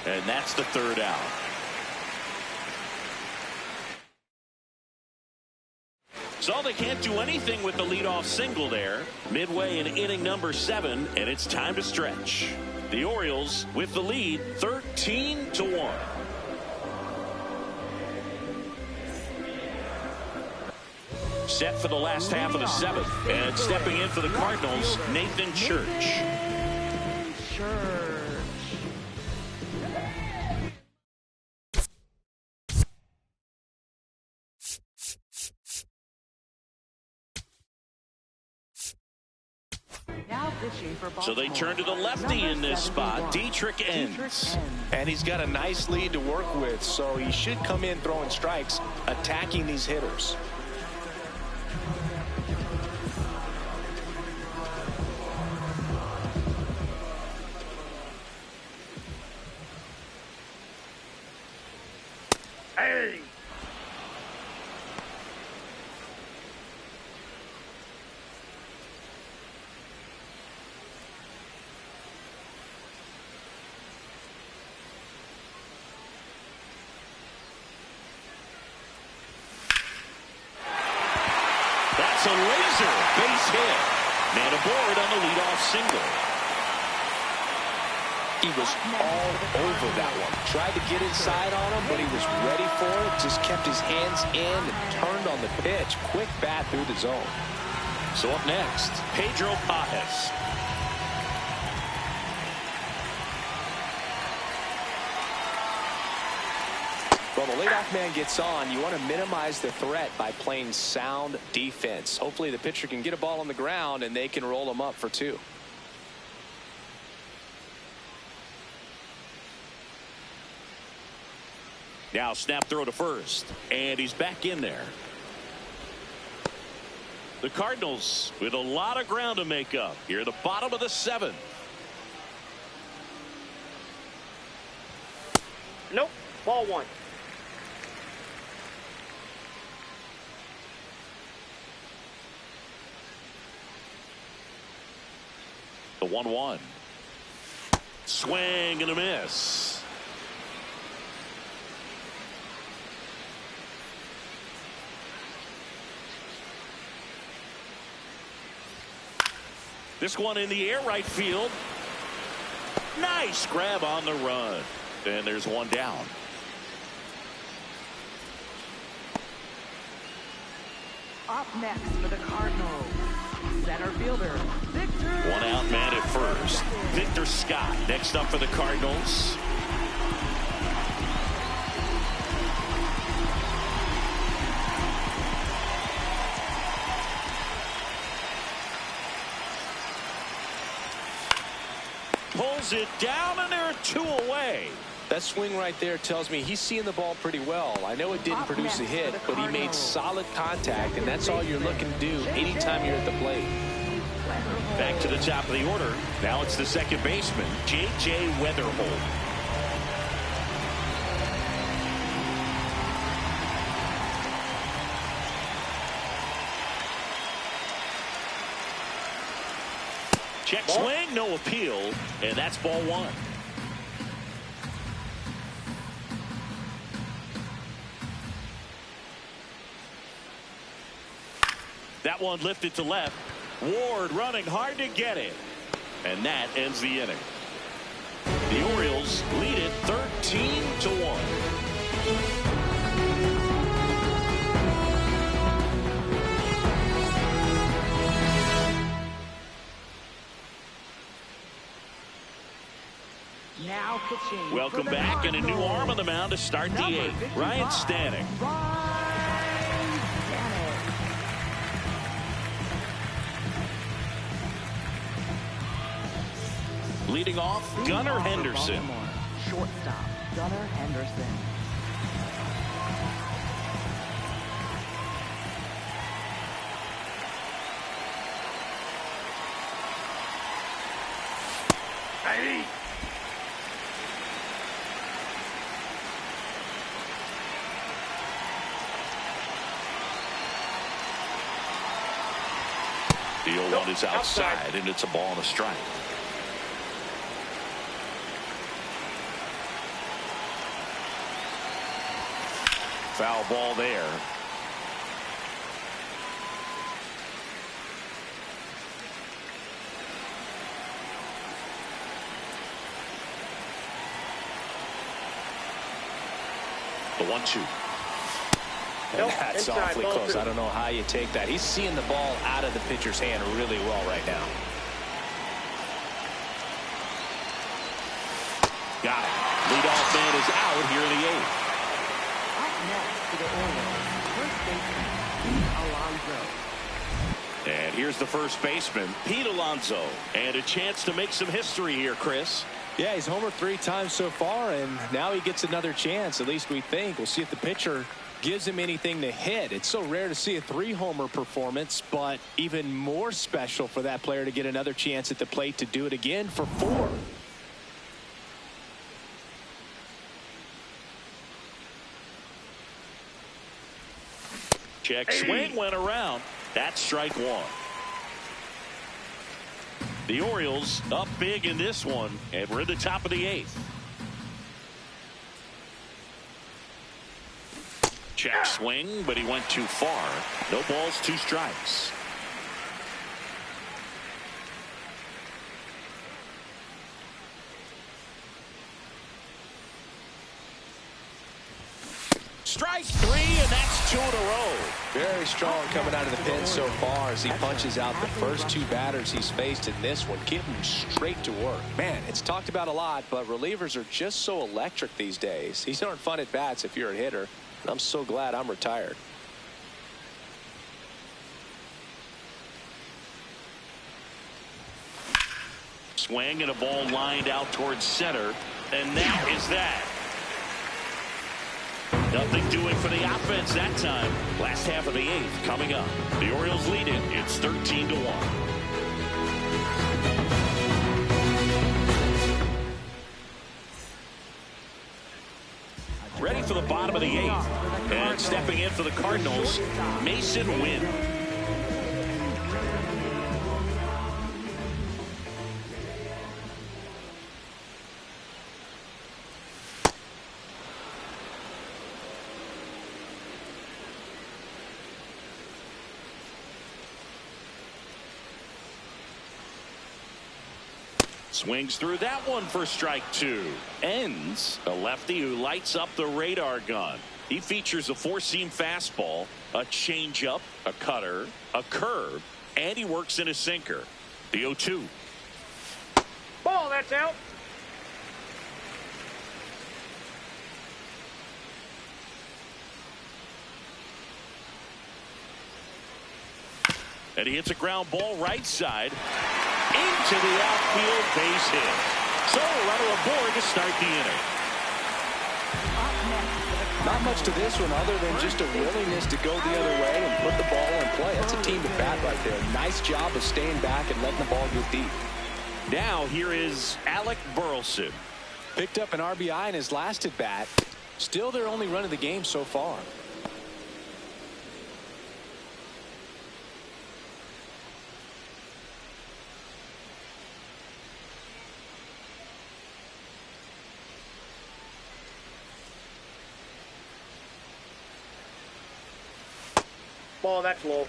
And that's the 3rd out. So they can't do anything with the leadoff single there. Midway in inning number 7, and it's time to stretch. The Orioles with the lead 13-1. Set for the last half of the 7th. And stepping in for the Cardinals, Nathan Church. So they turn to the lefty in this spot, Dietrich Enns. And he's got a nice lead to work with, so he should come in throwing strikes, attacking these hitters. Hey! That's a laser base hit. Man aboard on the leadoff single. He was all over that one. Tried to get inside on him, but he was ready for it. Just kept his hands in and turned on the pitch. Quick bat through the zone. So up next, Pedro Pajes. Well, the leadoff man gets on. You want to minimize the threat by playing sound defense. Hopefully the pitcher can get a ball on the ground and they can roll him up for 2. Now snap throw to first, and he's back in there. The Cardinals with a lot of ground to make up here at the bottom of the 7th. Nope. Ball 1. The 1-1. Swing and a miss. This one in the air right field. Nice grab on the run. And there's one down. Up next for the Cardinals, center fielder, Victor. One out man at first. Victor Scott next up for the Cardinals. Pulls it down, and there are 2 away. That swing right there tells me he's seeing the ball pretty well. I know it didn't produce a hit, but he made solid contact, and that's all you're looking to do anytime you're at the plate. Back to the top of the order. Now it's the second baseman, J.J. Weatherholt. Check swing, no appeal, and that's ball one. That one lifted to left. Ward running hard to get it. And that ends the inning. The Orioles lead it 13-1. Now pitching. Welcome back, and a new arm on the mound to start the eighth. Ryan Stanek. Leading off, Gunnar Henderson. Shortstop, Gunnar Henderson. Hey. The 0-1 is outside, and it's a ball and a strike. Foul ball there. The 1-2. And that's awfully close. I don't know how you take that. He's seeing the ball out of the pitcher's hand really well right now. Got it. Leadoff man is out here in the eighth. Up next to the Orioles, first baseman, Pete Alonso. And here's the first baseman, Pete Alonso. And a chance to make some history here, Chris. Yeah, he's homered 3 times so far, and now he gets another chance. At least we think. We'll see if the pitcher gives him anything to hit. It's so rare to see a 3-homer performance, but even more special for that player to get another chance at the plate to do it again for 4. Check swing went around. That's strike 1. The Orioles up big in this one, and we're at the top of the 8th. Check swing, but he went too far. No balls, 2 strikes. Strike 3, and that's 2 in a row. Very strong coming out of the pen so far as he punches out the first 2 batters he's faced in this one, getting straight to work. Man, it's talked about a lot, but relievers are just so electric these days. These aren't fun at bats if you're a hitter. And I'm so glad I'm retired. Swing and a ball lined out towards center, and that is that. Nothing doing for the offense that time. Last half of the 8th coming up. The Orioles lead it. It's 13-1. Ready for the bottom of the 8th. And stepping in for the Cardinals, Mason Wynn. Swings through that one for strike 2. Ends a lefty who lights up the radar gun. He features a 4-seam fastball, a changeup, a cutter, a curve, and he works in a sinker. The 0-2. Ball, that's out. And he hits a ground ball right side into the outfield, base hit. So a runner aboard to start the inning. Not much to this one other than just a willingness to go the other way and put the ball in play. That's a team to bat right there. Nice job of staying back and letting the ball go deep. Now here is Alec Burleson. Picked up an RBI in his last at bat. Still their only run of the game so far. Ball, that's low.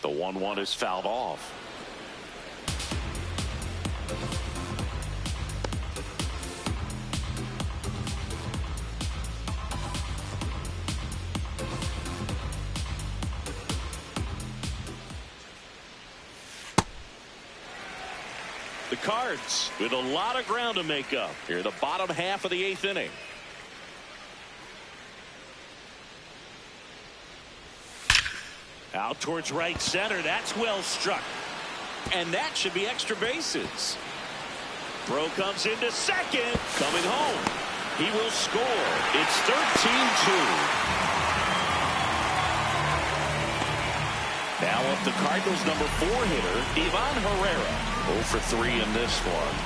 The 1-1 is fouled off. The Cards with a lot of ground to make up here in the bottom half of the 8th inning. Out towards right center. That's well struck. And that should be extra bases. Throw comes into second. Coming home. He will score. It's 13-2. Now up the Cardinals' number 4 hitter, Ivan Herrera. 0 for 3 in this one.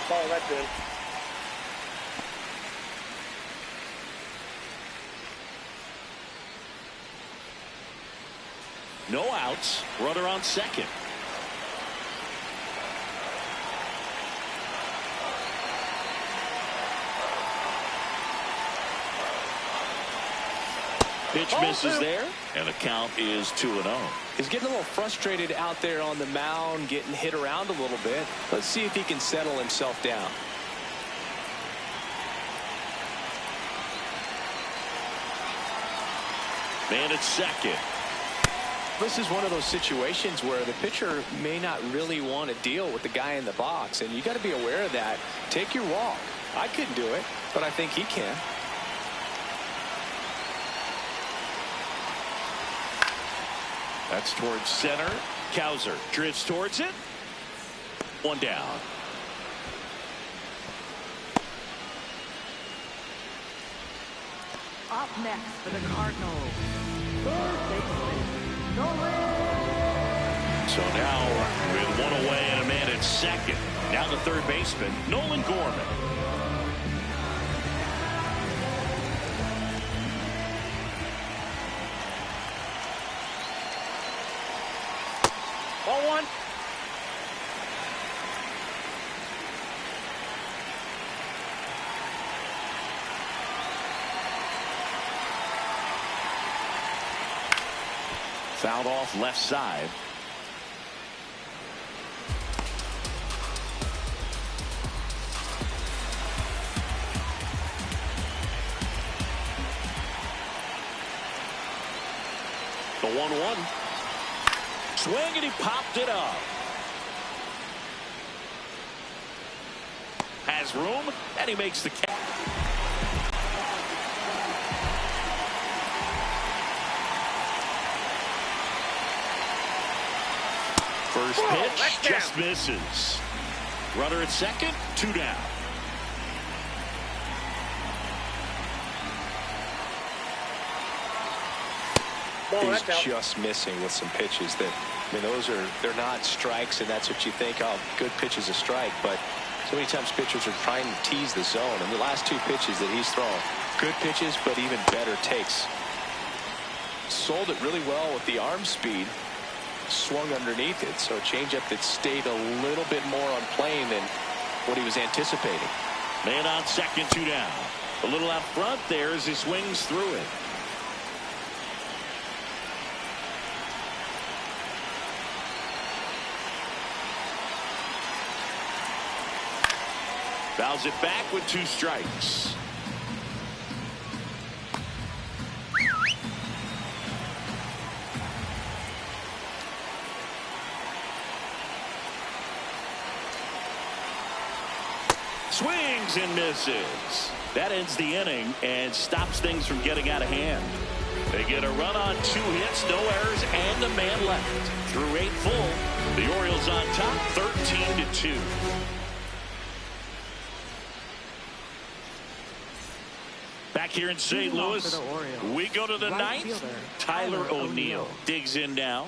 Ball, that's in. No outs. Runner on second. Pitch misses there, and the count is 2-0. He's getting a little frustrated out there on the mound, getting hit around a little bit. Let's see if he can settle himself down. Man at second. This is one of those situations where the pitcher may not really want to deal with the guy in the box, and you got to be aware of that. Take your walk. I couldn't do it, but I think he can. That's towards center. Cowser drifts towards it. One down. Up next for the Cardinals, third baseman, Nolan. So now with one away and a man at second. Now the third baseman, Nolan Gorman. Ball one. Fouled off left side. The 1-1. Swing, and he popped it up. Has room, and he makes the catch. First pitch just misses. Runner at second, 2 down. He's just missing with some pitches that, I mean, they're not strikes, and that's what you think, oh, good pitch is a strike, but so many times pitchers are trying to tease the zone, and the last 2 pitches that he's thrown, good pitches, but even better takes. Sold it really well with the arm speed, swung underneath it, so a changeup that stayed a little bit more on plane than what he was anticipating. Man on second, 2 down. A little out front there as he swings through it. Fouls it back with 2 strikes. Swings and misses. That ends the inning and stops things from getting out of hand. They get a run on 2 hits, no errors, and a man left. Through 8 full, the Orioles on top, 13-2. Back here in St. Louis, we go to the ninth. Tyler O'Neill digs in now.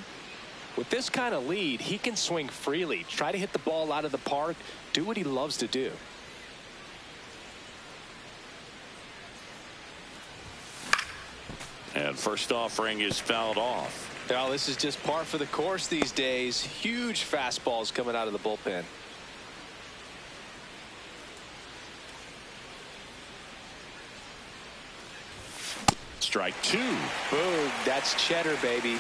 With this kind of lead, he can swing freely, try to hit the ball out of the park, do what he loves to do. And first offering is fouled off. Well, this is just par for the course these days. Huge fastballs coming out of the bullpen. Strike 2. Boom, that's cheddar, baby.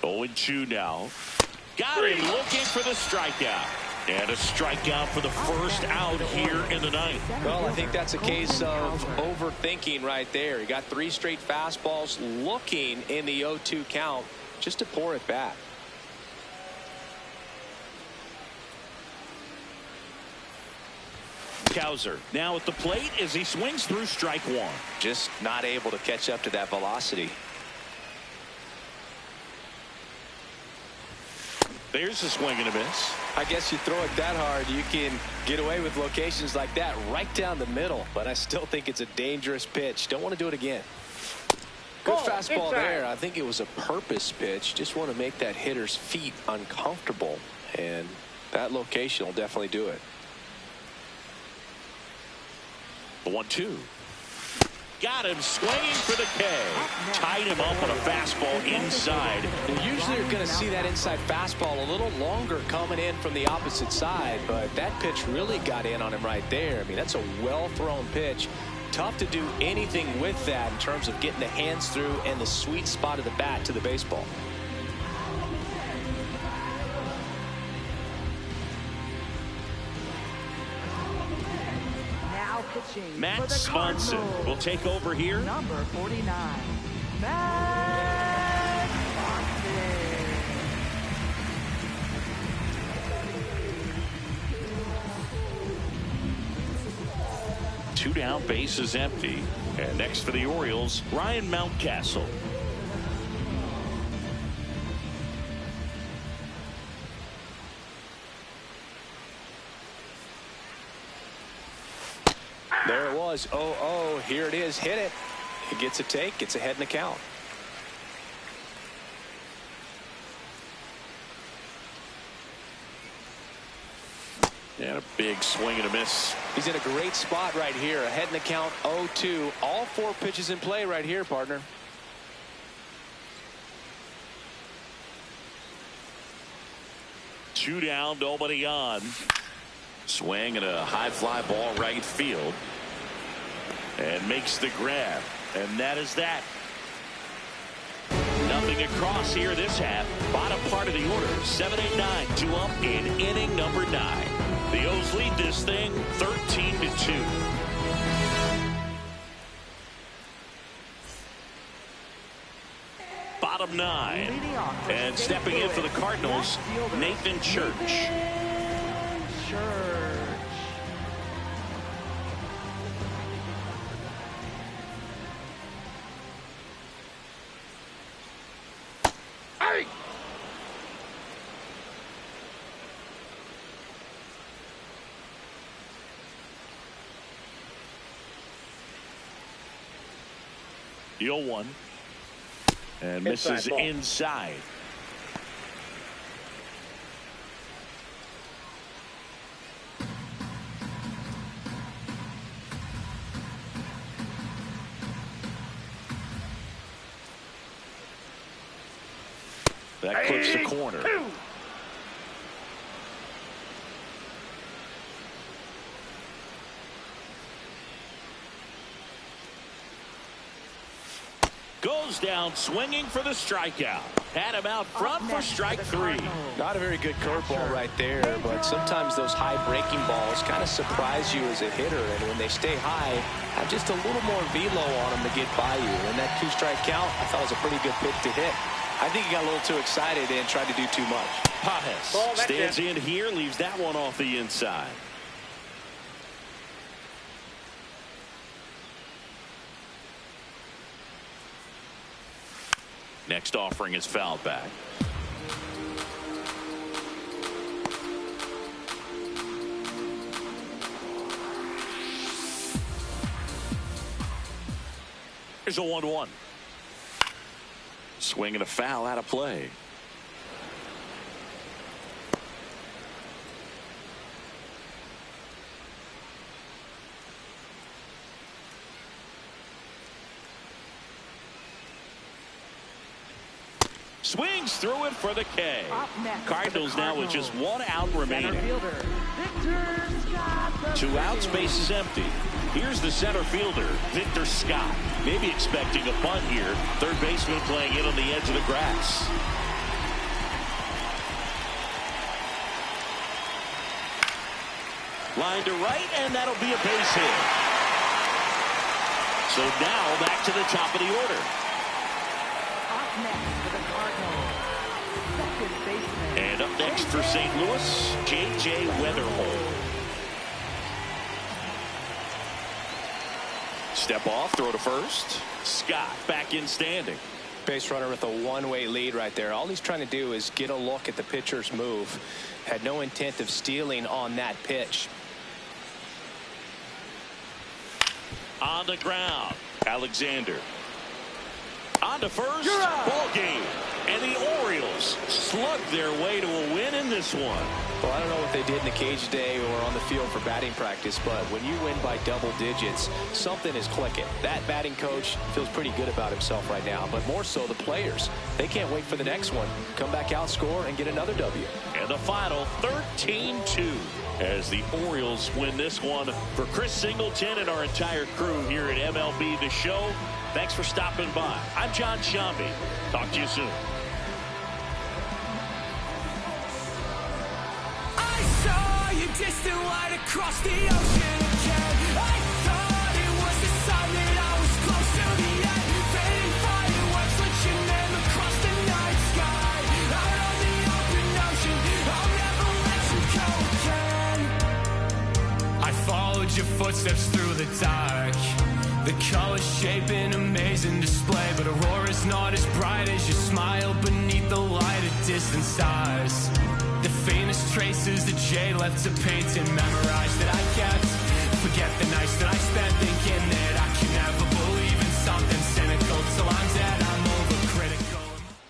Oh, and 2 now. Got him looking for the strikeout. And a strikeout for the first out here in the ninth. Well, I think that's a case of overthinking right there. He got 3 straight fastballs looking in the 0-2 count just to pour it back. Cowser now at the plate as he swings through strike 1. Just not able to catch up to that velocity. There's a swing and a miss. I guess you throw it that hard, you can get away with locations like that right down the middle. But I still think it's a dangerous pitch. Don't want to do it again. Good fastball there. I think it was a purpose pitch. Just want to make that hitter's feet uncomfortable. And that location will definitely do it. The 1-2. Got him swinging for the K. Tied him up on a fastball inside. Usually you're going to see that inside fastball a little longer coming in from the opposite side, but that pitch really got in on him right there. I mean, that's a well-thrown pitch. Tough to do anything with that in terms of getting the hands through and the sweet spot of the bat to the baseball. Matt Swanson will take over here. Number 49, Matt Swanson. 2 down, bases empty. And next for the Orioles, Ryan Mountcastle. There it was. 0-0. Here it is. Hit it. He gets a take. Gets ahead in the count. And a big swing and a miss. He's in a great spot right here. Ahead in the count. 0-2. All 4 pitches in play right here, partner. Two down, nobody on. Swing and a high fly ball right field. And makes the grab. And that is that. Nothing across here this half. Bottom part of the order. 7-8-9. 2 up in inning number 9. The O's lead this thing 13-2. Bottom 9. And stepping in for the Cardinals, Nathan Church. The 0-1 and misses inside. That clips the corner. Goes goes down swinging for the strikeout. Had him out front for strike 3. Not a very good curveball right there, but sometimes those high breaking balls kind of surprise you as a hitter, and when they stay high, have just a little more velo on them to get by you. And that 2-strike count, I thought was a pretty good pitch to hit. I think he got a little too excited and tried to do too much. Pages stands in here, leaves that one off the inside. Next offering is fouled back. Here's a 1-1. Swing and a foul out of play. Swings through it for the K. Cardinals now with just 1 out remaining. 2 outs, base is empty. Here's the center fielder, Victor Scott. Maybe expecting a bunt here. Third baseman playing in on the edge of the grass. Line to right, and that'll be a base hit. So now back to the top of the order. Up next for the Cardinals, second baseman. And up next for St. Louis, J.J. Weatherhold. Step off, throw to first. Scott back in standing. Base runner with a one-way lead right there. All he's trying to do is get a look at the pitcher's move. Had no intent of stealing on that pitch. On the ground, Alexander. On to first, ball game. And the Orioles slug their way to a win in this one. Well, I don't know what they did in the cage today or on the field for batting practice, but when you win by double digits, something is clicking. That batting coach feels pretty good about himself right now, but more so the players. They can't wait for the next one. Come back out, score, and get another W. And the final 13-2 as the Orioles win this one. For Chris Singleton and our entire crew here at MLB The Show, thanks for stopping by. I'm John Shambi. Talk to you soon. I saw you distant light across the ocean again. I thought it was the sign that I was close to the end. Fading fireworks lit your name across the night sky. Out on the open ocean, I'll never let you go again. I followed your footsteps through the dark. The colors shape an amazing display, but aurora's not as bright as your smile beneath the light of distant stars. The faintest traces that Jay left to paint and memorize that I kept. Forget the nice